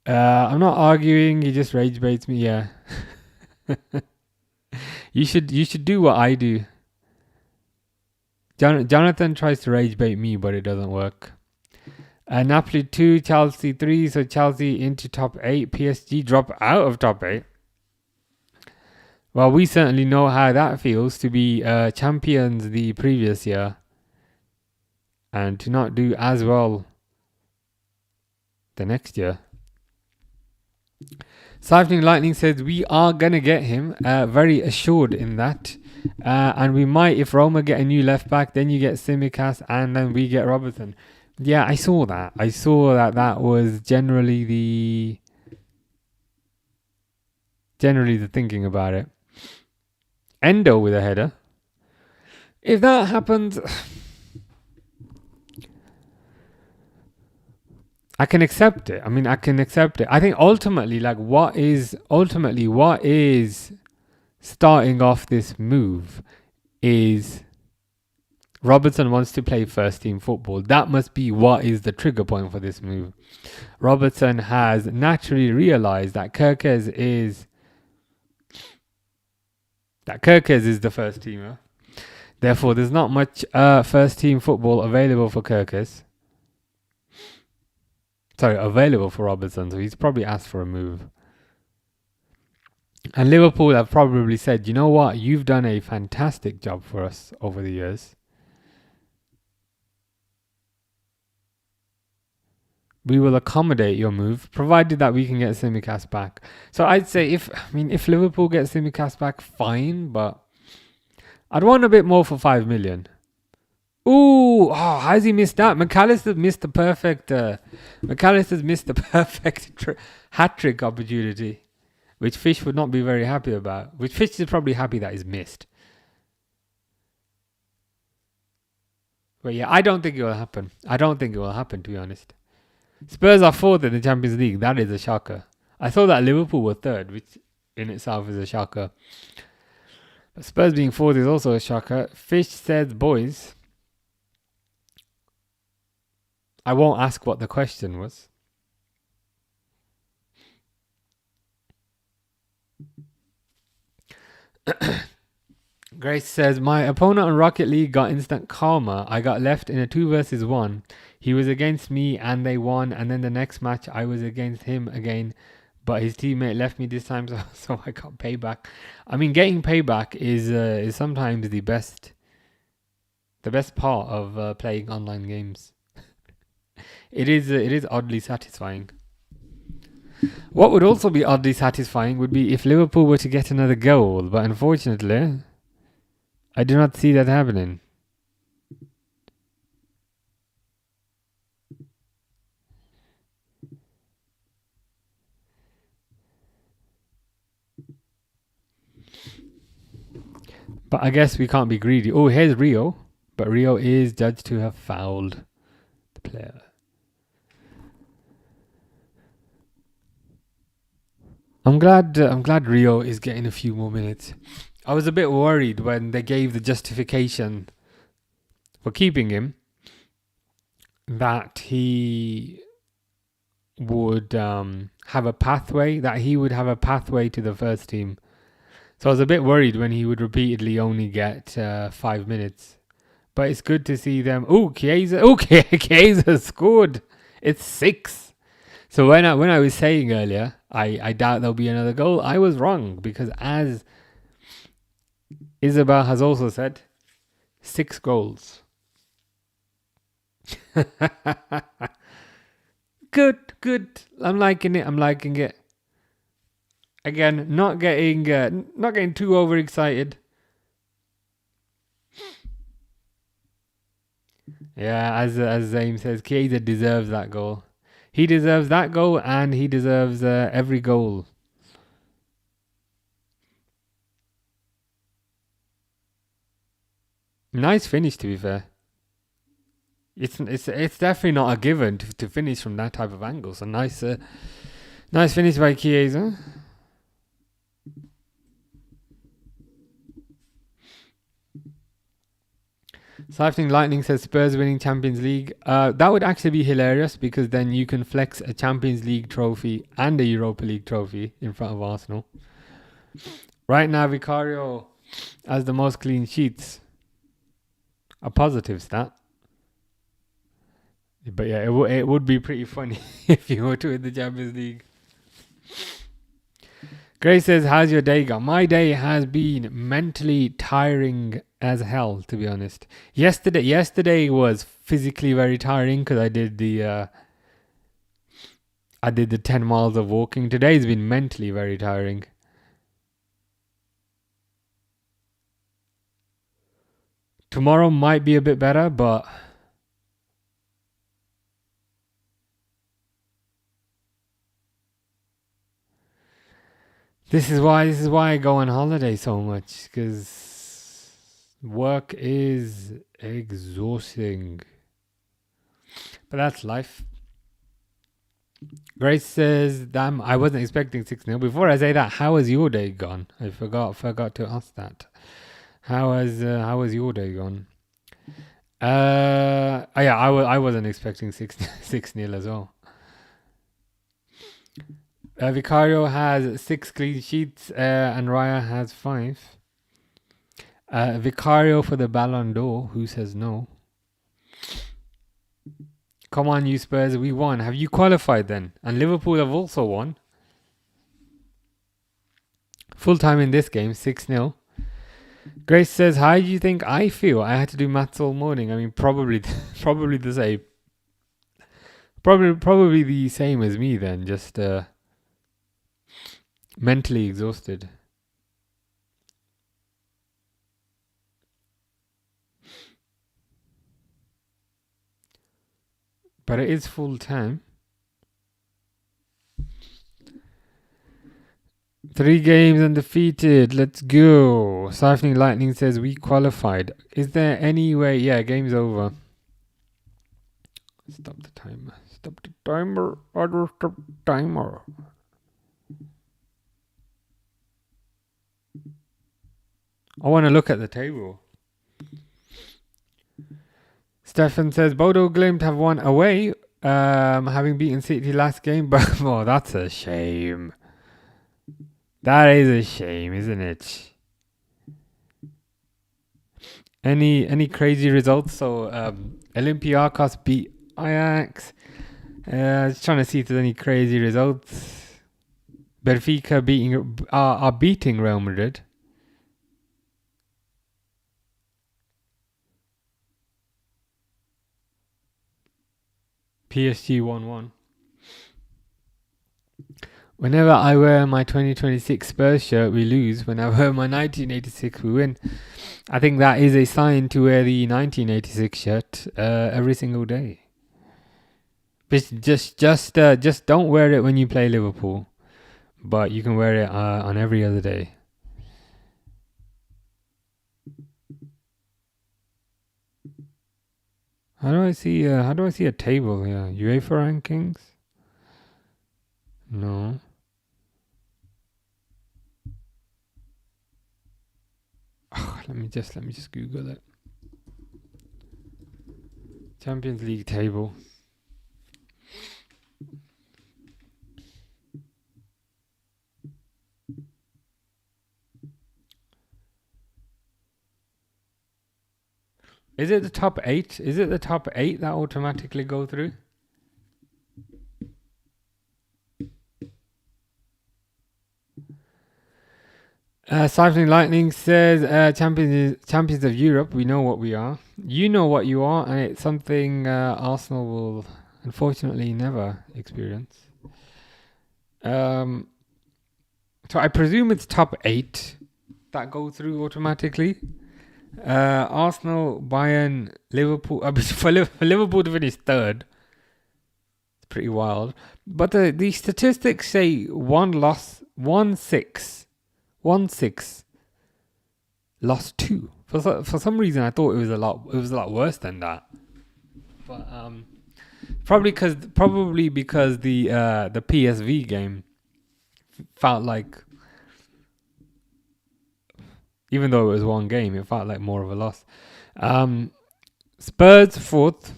I'm not arguing. He just rage baits me. Yeah, you should do what I do. Jonathan tries to rage bait me, but it doesn't work. Napoli 2, Chelsea 3. So Chelsea into top 8. PSG drop out of top 8. Well, we certainly know how that feels to be champions the previous year and to not do as well the next year. Siphoning Lightning says we are going to get him. Very assured in that. And we might, if Roma get a new left back, then you get Tsimikas and then we get Robertson. Yeah, I saw that. That was generally the thinking about it. Endo with a header. If that happens, I can accept it. I think ultimately, what is starting off this move is Robertson wants to play first team football. That must be what is the trigger point for this move. Robertson has naturally realised that Kerkez is the first teamer. Therefore, there's not much first team football available for Kerkez. Sorry, available for Robertson. So he's probably asked for a move. And Liverpool have probably said, you know what, you've done a fantastic job for us over the years. We will accommodate your move, provided that we can get Tsimikas back. So I'd say if Liverpool gets Tsimikas back, fine, but I'd want a bit more for 5 million. Ooh, how's he missed that? McAllister's missed the perfect hat-trick opportunity, which Fish would not be very happy about. Which Fish is probably happy that he's missed. But yeah, I don't think it will happen. To be honest. Spurs are fourth in the Champions League. That is a shocker. I thought that Liverpool were third, which in itself is a shocker. But Spurs being fourth is also a shocker. Fish says, boys, I won't ask what the question was. Grace says, my opponent on Rocket League got instant karma. I got left in a 2 versus 1. He was against me and they won. And then the next match I was against him again. But his teammate left me this time, so I got payback. I mean, getting payback is sometimes the best part of playing online games. It is oddly satisfying. What would also be oddly satisfying would be if Liverpool were to get another goal, but unfortunately, I do not see that happening. But I guess we can't be greedy. Oh, here's Rio. But Rio is judged to have fouled the player. I'm glad Rio is getting a few more minutes. I was a bit worried when they gave the justification for keeping him that he would have a pathway to the first team. So I was a bit worried when he would repeatedly only get 5 minutes. But it's good to see them. Oh, Chiesa scored. It's 6. So when I was saying earlier, I doubt there'll be another goal, I was wrong. Because as Isabel has also said, 6 goals. Good. I'm liking it. Again, not getting too overexcited. Yeah, as Zaim says, Chiesa deserves that goal. He deserves that goal, and he deserves every goal. Nice finish, to be fair. It's definitely not a given to finish from that type of angle. So nice finish by Chiesa. Siphoning Lightning says Spurs winning Champions League. That would actually be hilarious because then you can flex a Champions League trophy and a Europa League trophy in front of Arsenal. Right now, Vicario has the most clean sheets. A positive stat. But yeah, it would be pretty funny if you were to win the Champions League. Grace says, how's your day gone? My day has been mentally tiring as hell, to be honest. Yesterday was physically very tiring because I did the 10 miles of walking. Today's been mentally very tiring. Tomorrow might be a bit better, but this is why I go on holiday so much, because work is exhausting. But that's life. Grace says, damn, I wasn't expecting 6-0. Before I say that, how has your day gone? I forgot to ask that. How has your day gone? Yeah, I wasn't expecting 6-0 as well. Vicario has 6 clean sheets and Raya has 5. Vicario for the Ballon d'Or. Who says no? Come on, you Spurs, we won. Have you qualified then? And Liverpool have also won. Full time in this game, 6-0. Grace says, how do you think I feel? I had to do maths all morning. I mean, probably the same. Probably the same as me then, just mentally exhausted. But it is full time. 3 games undefeated. Let's go. Siphoning Lightning says we qualified. Is there any way? Yeah, game's over. Stop the timer. Stop the timer. Stop the timer. I want to look at the table. Stefan says Bodo Glimt have won away, having beaten City last game. But oh, that's a shame. That is a shame, isn't it? Any crazy results? So Olympiacos beat Ajax. Just trying to see if there's any crazy results. Benfica are beating Real Madrid. PSG 1-1. Whenever I wear my 2026 Spurs shirt, we lose. When I wear my 1986, we win. I think that is a sign to wear the 1986 shirt every single day. Just don't wear it when you play Liverpool, but you can wear it on every other day. How do I see a table here? UEFA rankings? No. Let me just Google it. Champions League table. Is it the top 8? Is it the top 8 that automatically go through? Siphoning Lightning says, champions of Europe, we know what we are. You know what you are, and it's something Arsenal will unfortunately never experience. So I presume it's top 8 that go through automatically. Arsenal, Bayern, Liverpool. For Liverpool to finish 3rd, it's pretty wild. But the statistics say 1 loss, 1-6. 1-6, lost 2. For some reason, I thought it was a lot worse than that. But probably because the PSV game felt like, even though it was one game, it felt like more of a loss. Spurs 4th,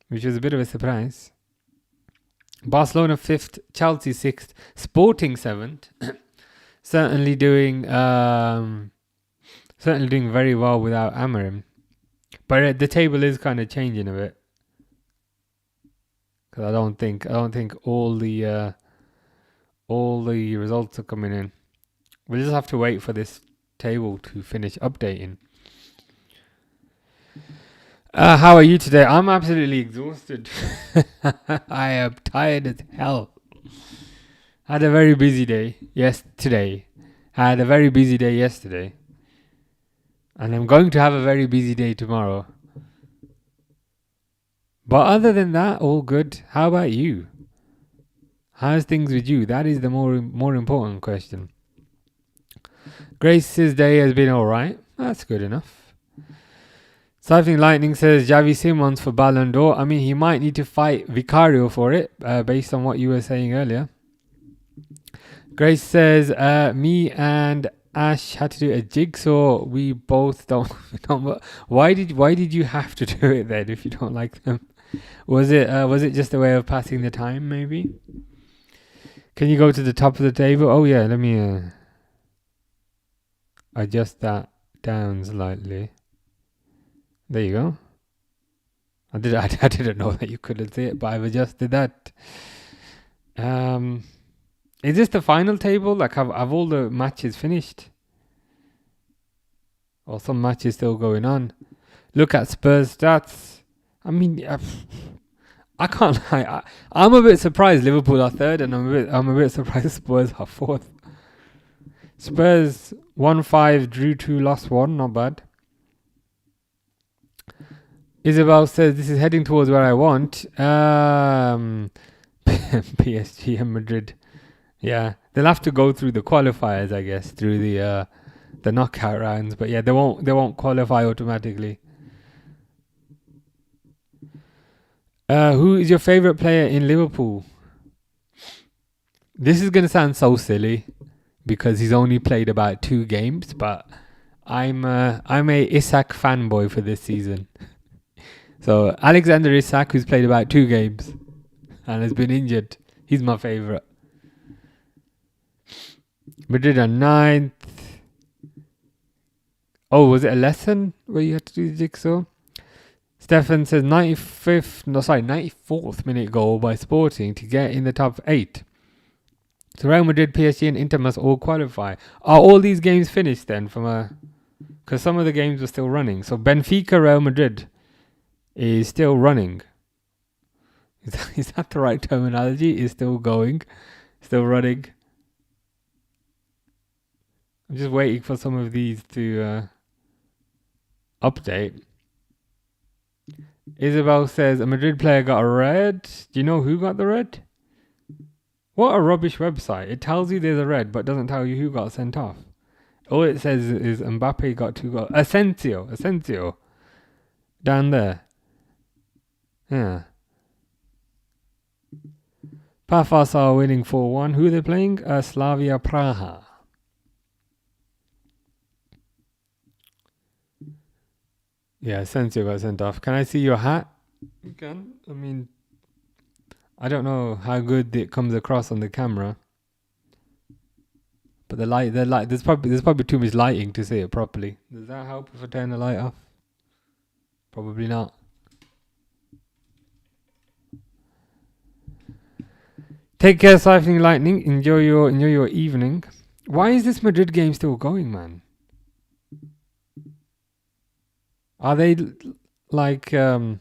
which was a bit of a surprise. Barcelona 5th, Chelsea 6th, Sporting 7th. Certainly doing very well without Amorim, but the table is kind of changing a bit, because I don't think all the results are coming in. We'll just have to wait for this table to finish updating. How are you today? I'm absolutely exhausted. I am tired as hell. Had a very busy day yesterday. Had a very busy day yesterday. And I'm going to have a very busy day tomorrow. But other than that, all good. How about you? How's things with you? That is the more important question. Grace's day has been alright. That's good enough. Siphoning Lightning says Xavi Simons for Ballon d'Or. I mean, he might need to fight Vicario for it, based on what you were saying earlier. Grace says, me and Ash had to do a jigsaw. We both don't. Why did you have to do it then if you don't like them? Was it just a way of passing the time maybe? Can you go to the top of the table? Oh yeah, let me adjust that down slightly. There you go. I didn't know that you couldn't see it, but I've adjusted that. Is this the final table? Like, have all the matches finished? Or some matches still going on? Look at Spurs stats. I mean, I can't lie. I'm a bit surprised Liverpool are third, and I'm a bit surprised Spurs are fourth. Spurs 1-5, drew 2, lost 1. Not bad. Isabel says this is heading towards where I want. PSG and Madrid. Yeah, they'll have to go through the qualifiers, I guess, through the knockout rounds. But yeah, they won't qualify automatically. Who is your favorite player in Liverpool? This is gonna sound so silly because he's only played about 2 games, but I'm a Isak fanboy for this season. So Alexander Isak, who's played about 2 games and has been injured, he's my favourite. Madrid are 9th. Oh, was it a lesson where you had to do the jigsaw? Stefan says 94th minute goal by Sporting to get in the top 8. So Real Madrid, PSG and Inter must all qualify. Are all these games finished then? Because some of the games were still running. So Benfica, Real Madrid is still running. Is that the right terminology? Is still going? Still running? I'm just waiting for some of these to update. Isabel says a Madrid player got a red. Do you know who got the red? What a rubbish website. It tells you there's a red but doesn't tell you who got sent off. All it says is Mbappe got 2 goals. Asensio. Down there. Yeah. Pafas are winning 4-1. Who are they playing? Slavia Praha. Yeah, Asensio got sent off. Can I see your hat? You can. I mean, I don't know how good it comes across on the camera, but the light, there's probably too much lighting to see it properly. Does that help if I turn the light off? Probably not. Take care, Siphoning Lightning. Enjoy your evening. Why is this Madrid game still going, man? Are they like yeah?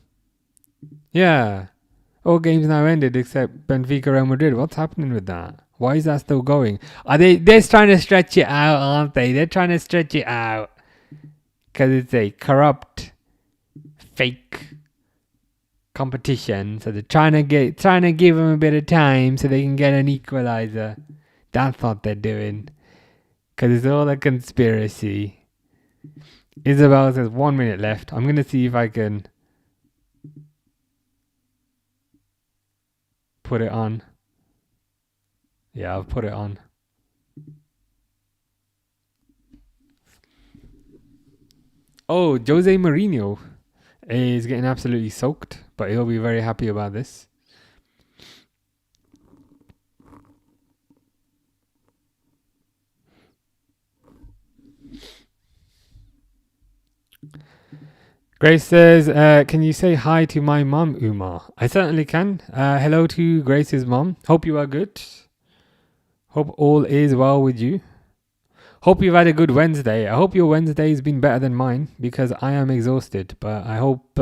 All games now ended except Benfica Real Madrid. What's happening with that? Why is that still going? Are they're trying to stretch it out, aren't they? They're trying to stretch it out because it's a corrupt, fake competition. So they're trying to give them a bit of time so they can get an equalizer. That's what they're doing because it's all a conspiracy. Isabel says 1 minute left. I'm gonna see if I can put it on. Yeah, I've put it on. Oh, Jose Mourinho is getting absolutely soaked, but he'll be very happy about this. Grace says, can you say hi to my mum, Umar? I certainly can. Hello to Grace's mum. Hope you are good. Hope all is well with you. Hope you've had a good Wednesday. I hope your Wednesday's been better than mine because I am exhausted. But I hope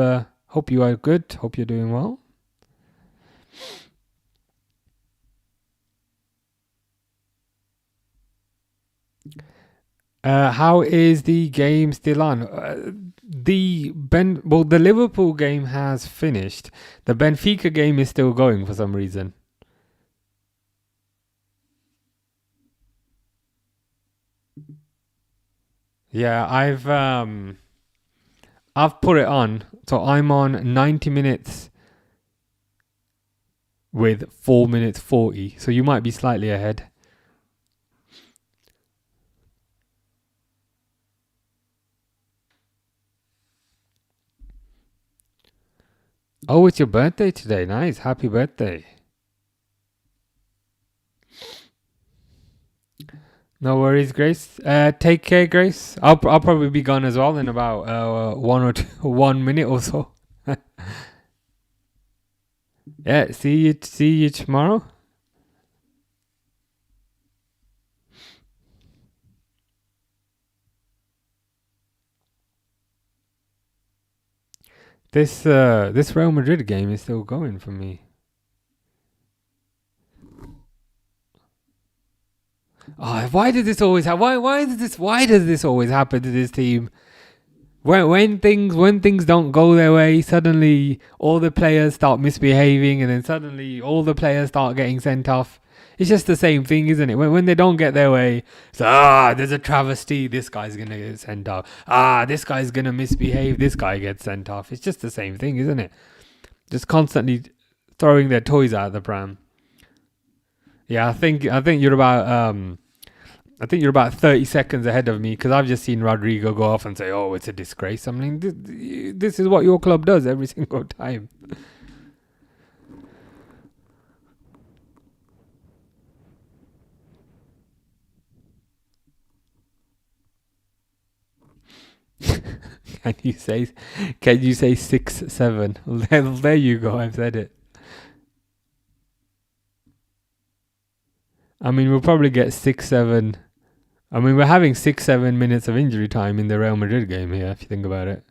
you are good. Hope you're doing well. How is the game still on? The Liverpool game has finished. The Benfica game is still going for some reason. Yeah, I've put it on. So I'm on 90 minutes with 4 minutes 40. So you might be slightly ahead. Oh, it's your birthday today. Nice. Happy birthday. No worries, Grace. Take care, Grace. I'll probably be gone as well in about 1 minute or so. Yeah, see you tomorrow. This Real Madrid game is still going for me. Oh, why does this always happen? Why does this always happen to this team? When things don't go their way, suddenly all the players start misbehaving, and then suddenly all the players start getting sent off. It's just the same thing, isn't it? When they don't get their way, it's there's a travesty. This guy's gonna get sent off. This guy's gonna misbehave. This guy gets sent off. It's just the same thing, isn't it? Just constantly throwing their toys out of the pram. Yeah, I think you're about 30 seconds ahead of me because I've just seen Rodrigo go off and say, "Oh, it's a disgrace." I mean, this is what your club does every single time. Can you say 6-7? There you go. I've said it. I mean, we'll probably get 6-7. I mean, we're having 6-7 minutes of injury time in the Real Madrid game here, if you think about it.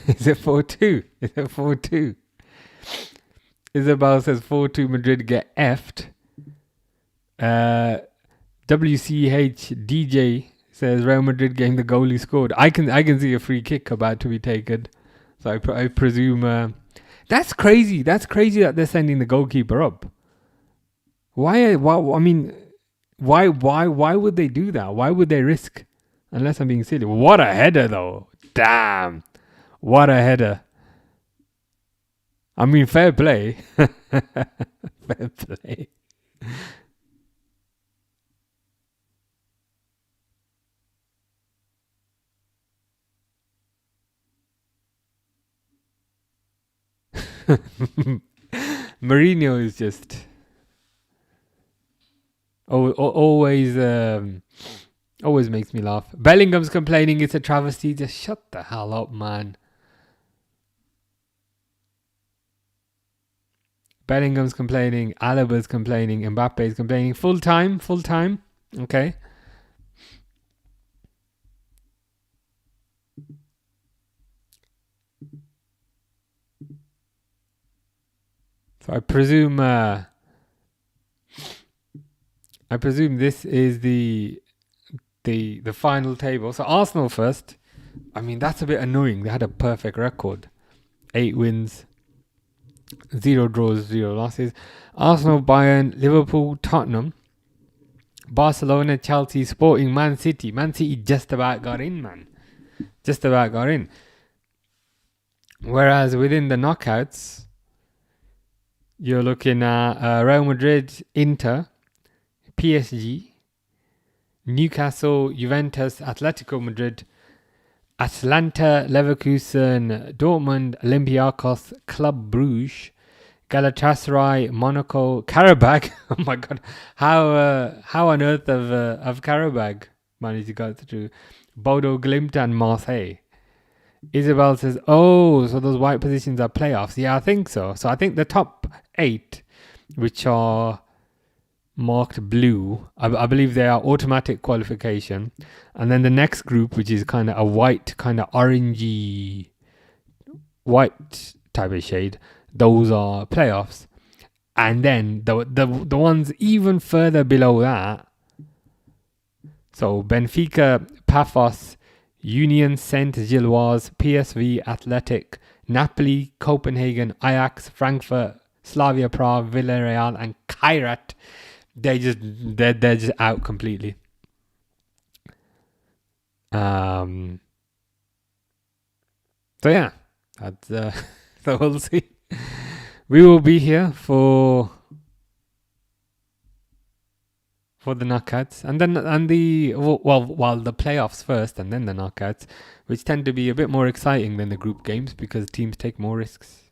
Is it 4-2? Is it 4-2? Isabel says 4-2 Madrid get effed. WCH DJ says Real Madrid getting the goalie scored. I can see a free kick about to be taken. So I presume that's crazy. That's crazy that they're sending the goalkeeper up. Why? I mean, why would they do that? Why would they risk? Unless I'm being silly. What a header though! Damn, what a header! I mean, fair play. Fair play. Mourinho is just always makes me laugh. Bellingham's complaining it's a travesty. Just shut the hell up, man. Bellingham's complaining, Alaba's complaining, Mbappe's complaining. Full time. Okay. So I presume this is the final table. So Arsenal first. I mean, that's a bit annoying. They had a perfect record. 8 wins, 0 draws, 0 losses. Arsenal, Bayern, Liverpool, Tottenham, Barcelona, Chelsea, Sporting, Man City. Man City just about got in, man. Just about got in. Whereas within the knockouts, you're looking at Real Madrid, Inter, PSG, Newcastle, Juventus, Atlético Madrid, Atalanta, Leverkusen, Dortmund, Olympiacos, Club Brugge, Galatasaray, Monaco, Qarabag. Oh my God, how on earth have Qarabag managed to go through? Bodo Glimt and Marseille. Isabel says, "Oh, so those white positions are playoffs." Yeah, I think so. So I think the top 8, which are marked blue, I believe they are automatic qualification, and then the next group, which is kind of a white, kind of orangey white type of shade, those are playoffs. And then the ones even further below that, so Benfica, Paphos, Union Saint-Gilloise, PSV, Athletic, Napoli, Copenhagen, Ajax, Frankfurt, Slavia Prague, Villarreal, and Kairat. They're just out completely. So yeah, that's so we'll see. We will be here for the knockouts, and then the playoffs first, and then the knockouts, which tend to be a bit more exciting than the group games because teams take more risks.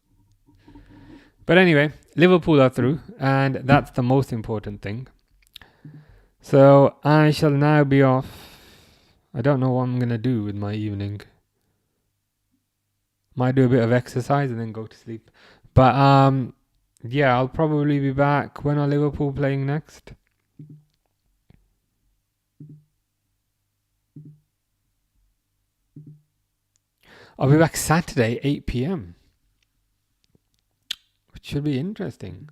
But anyway, Liverpool are through, and that's the most important thing. So I shall now be off. I don't know what I'm gonna do with my evening. Might do a bit of exercise and then go to sleep. But yeah, I'll probably be back. When are Liverpool playing next? I'll be back Saturday, 8 p.m. Which should be interesting.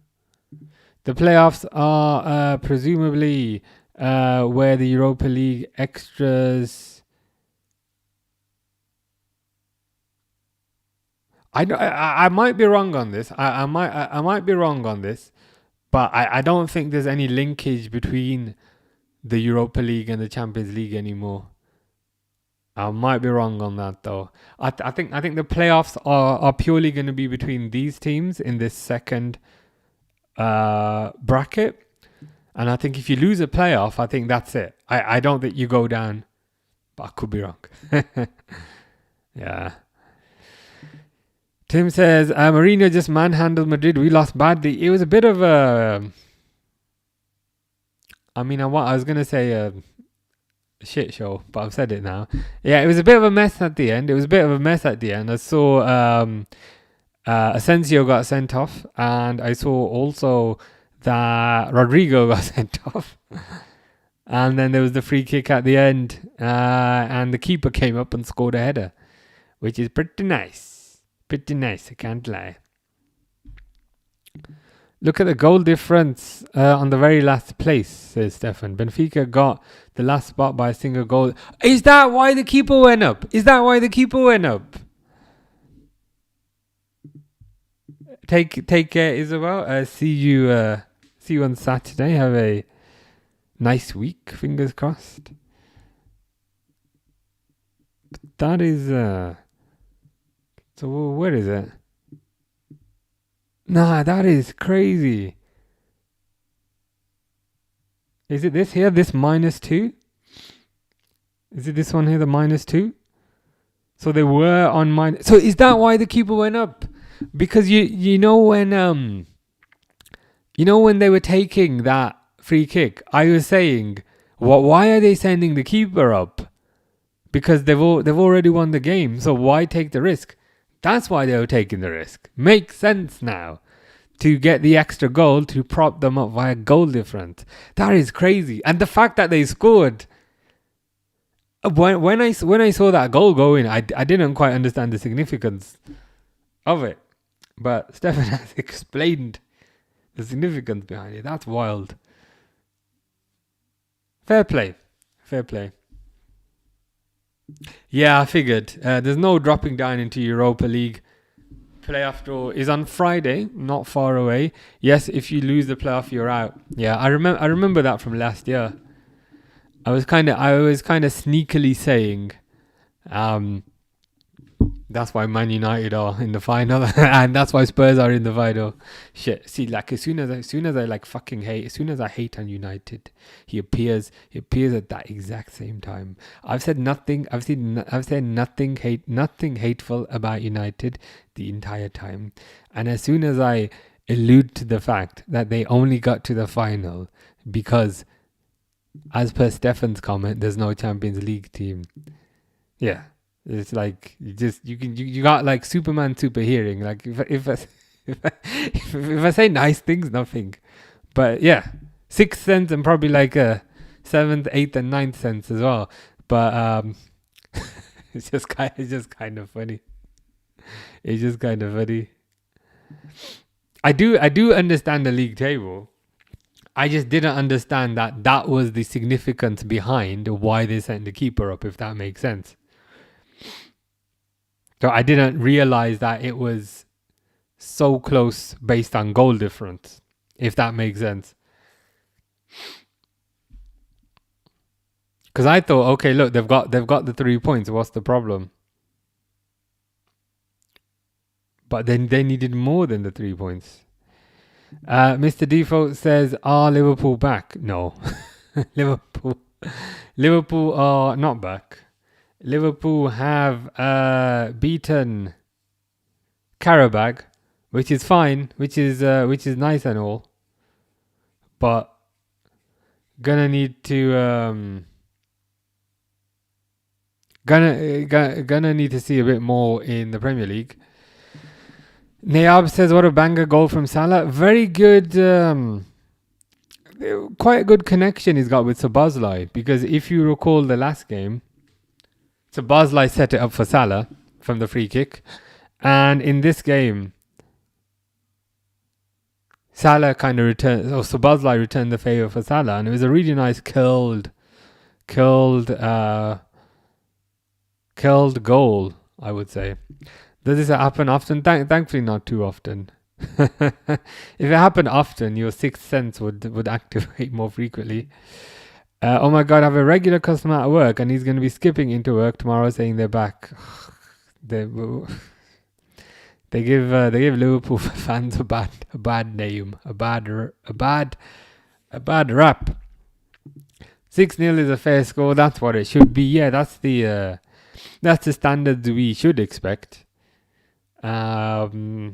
The playoffs are presumably where the Europa League extras. I might be wrong on this. I might be wrong on this, but I don't think there's any linkage between the Europa League and the Champions League anymore. I might be wrong on that though. I think the playoffs are purely going to be between these teams in this second bracket, and I think if you lose a playoff, I think that's it. I don't think you go down, but I could be wrong. Yeah. Tim says Mourinho just manhandled Madrid. We lost badly. It was a bit of a. I was going to say a shit show, but I've said it now. Yeah, it was a bit of a mess at the end. I saw Asensio got sent off, and I saw also that Rodrigo got sent off. And then there was the free kick at the end, and the keeper came up and scored a header, which is pretty nice. Pretty nice, I can't lie. Look at the goal difference on the very last place, says Stefan. Benfica got the last spot by a single goal. Is that why the keeper went up? Take care, Isabel. See you on Saturday. Have a nice week. Fingers crossed. That is so where is it? Nah, that is crazy. Is it this here? This -2? Is it this one here? The -2? So they were on minus. So is that why the keeper went up? Because you know when they were taking that free kick, I was saying, why are they sending the keeper up? Because they've already won the game. So why take the risk? That's why they were taking the risk. Makes sense now. To get the extra goal to prop them up via goal difference. That is crazy. And the fact that they scored. When I saw that goal go in, I didn't quite understand the significance of it. But Stefan has explained the significance behind it. That's wild. Fair play. Yeah, I figured. There's no dropping down into Europa League. Playoff draw is on Friday, not far away. Yes, if you lose the playoff, you're out. Yeah, I remember that from last year. I was kind of sneakily saying, that's why Man United are in the final, and that's why Spurs are in the final. Shit. See, like as soon as I hate on United, he appears at that exact same time. I've said nothing hateful about United the entire time, and as soon as I allude to the fact that they only got to the final because, as per Stefan's comment, there's no Champions League team. Yeah. It's like you got like Superman super hearing. Like if I say nice things, nothing. But yeah, 6th sense and probably like a 7th, 8th, and 9th sense as well. But it's just kind of funny. It's just kind of funny. I do understand the league table. I just didn't understand that was the significance behind why they sent the keeper up, if that makes sense. So I didn't realize that it was so close based on goal difference, if that makes sense. Because I thought, okay, look, they've got the 3 points. What's the problem? But then they needed more than the 3 points. Mr. Default says, "Are Liverpool back?" No, Liverpool are not back. Liverpool have beaten Qarabag, which is fine, which is nice and all, but gonna need to gonna need to see a bit more in the Premier League. Nayab says, "What a banger goal from Salah! Very good, quite a good connection he's got with Szoboszlai, because if you recall the last game, Szoboszlai set it up for Salah from the free kick, and in this game, Salah kind of returned, or Szoboszlai returned the favour for Salah, and it was a really nice curled goal, I would say. Does this happen often? Thankfully, not too often. If it happened often, your sixth sense would activate more frequently. Oh my God, I have a regular customer at work, and he's going to be skipping into work tomorrow, saying they're back. They give Liverpool fans a bad name, a bad rap. 6-0 is a fair score. That's what it should be. Yeah, that's the standards we should expect. But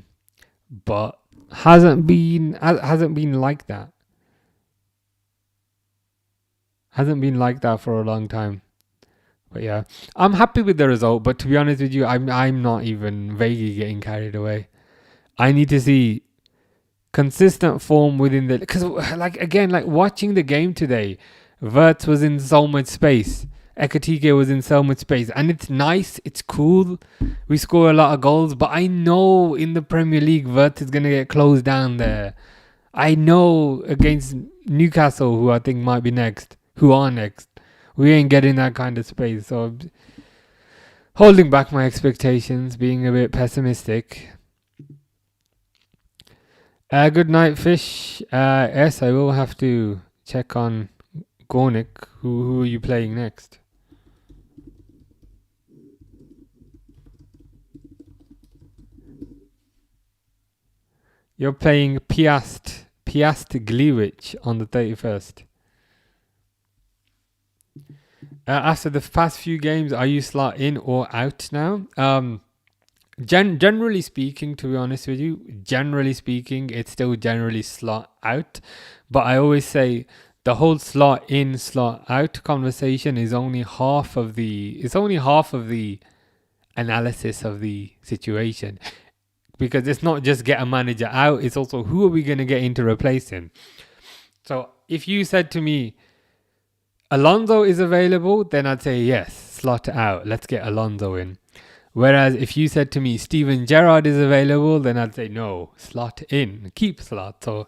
hasn't been like that. Hasn't been like that for a long time. But yeah, I'm happy with the result. But to be honest with you, I'm not even vaguely getting carried away. I need to see consistent form within the, because like watching the game today, Wirtz was in so much space. Ekatike was in so much space, and it's nice, it's cool. We score a lot of goals, but I know in the Premier League, Wirtz is going to get closed down there. I know against Newcastle, who I think might be next, who are next, we ain't getting that kind of space. So I'm holding back my expectations, being a bit pessimistic. Good night, Fish. Yes, I will have to check on Gornik. Who are you playing next? You're playing Piast Gliwice on the 31st. After the past few games, are you slot in or out now? Generally speaking, to be honest with you, it's still generally slot out. But I always say the whole slot in, slot out conversation is only half of the analysis of the situation. Because it's not just get a manager out, it's also who are we going to get in to replace him. So if you said to me, Alonso is available, then I'd say yes, slot out, let's get Alonso in. Whereas if you said to me, Steven Gerrard is available, then I'd say no, slot in, keep slot. So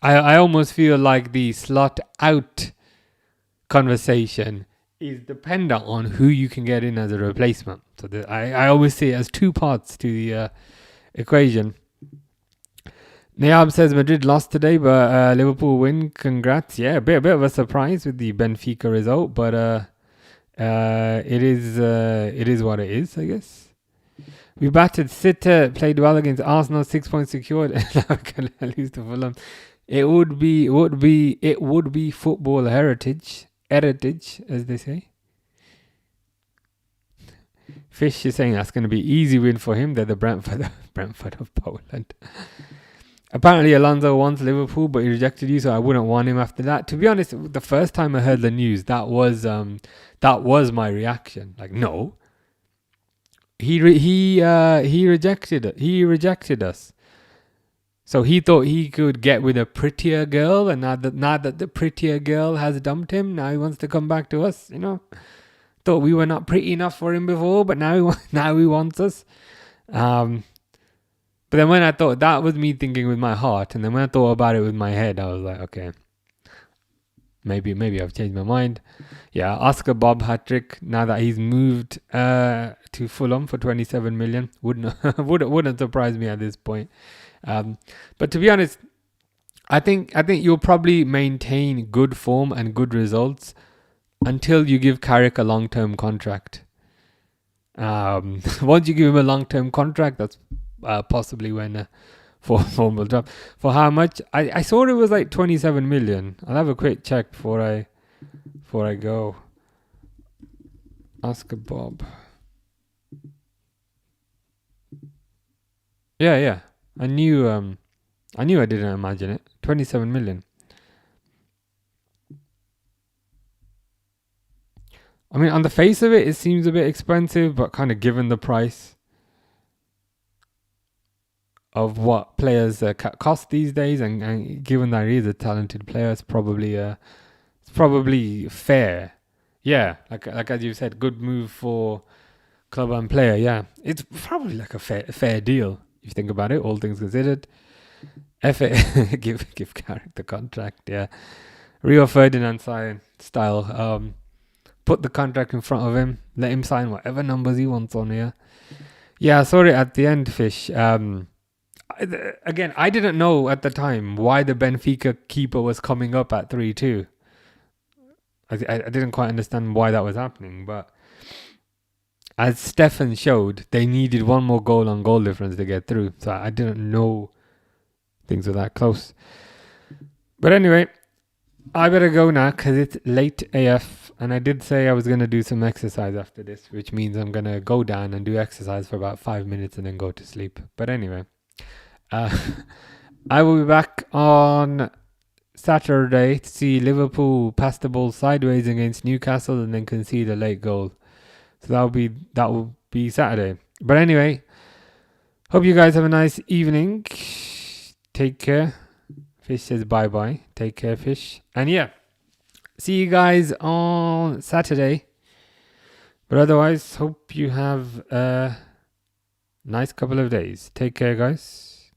I almost feel like the slot out conversation is dependent on who you can get in as a replacement. So I always see it as two parts to the equation. Niab says Madrid lost today, but Liverpool win. Congrats. Yeah, a bit of a surprise with the Benfica result, but it is what it is, I guess. We battered City, played well against Arsenal, 6 points secured, and now we're gonna lose to Fulham. It would be football heritage, as they say. Fish is saying that's going to be easy win for him. They're the Brentford of Poland. Apparently Alonso wants Liverpool, but he rejected you, so I wouldn't want him after that. To be honest, the first time I heard the news, that was my reaction. Like, no, he rejected us. So he thought he could get with a prettier girl, and now that the prettier girl has dumped him, now he wants to come back to us. You know, thought we were not pretty enough for him before, but now he wants us. But then when I thought, that was me thinking with my heart, and then when I thought about it with my head, I was like, okay, maybe I've changed my mind. Yeah, Oscar Bob hat-trick now that he's moved to Fulham for 27 million. Wouldn't surprise me at this point. But to be honest, I think you'll probably maintain good form and good results until you give Carrick a long-term contract. Once you give him a long-term contract, that's possibly when formal drop. For how much? I saw it was like 27 million. I'll have a quick check before I go. Oscar Bob. Yeah. I knew I didn't imagine it. 27 million. I mean, on the face of it seems a bit expensive, but kind of given the price of what players cost these days, and given that he is a talented player, it's probably fair. Yeah, like as you said, good move for club and player. Yeah, it's probably like a fair deal if you think about it, all things considered. FA give Carrick the contract. Yeah, Rio Ferdinand style. Put the contract in front of him, let him sign whatever numbers he wants on here. Yeah, sorry at the end, Fish. Again, I didn't know at the time why the Benfica keeper was coming up at 3-2. I didn't quite understand why that was happening, but as Stefan showed, they needed one more goal on goal difference to get through. So I didn't know things were that close. But anyway, I better go now because it's late AF, and I did say I was going to do some exercise after this, which means I'm going to go down and do exercise for about 5 minutes and then go to sleep. But anyway, I will be back on Saturday to see Liverpool pass the ball sideways against Newcastle and then concede a late goal. So that will be Saturday. But anyway, hope you guys have a nice evening. Take care. Fish says bye-bye. Take care, Fish. And yeah, see you guys on Saturday. But otherwise, hope you have a nice couple of days. Take care, guys.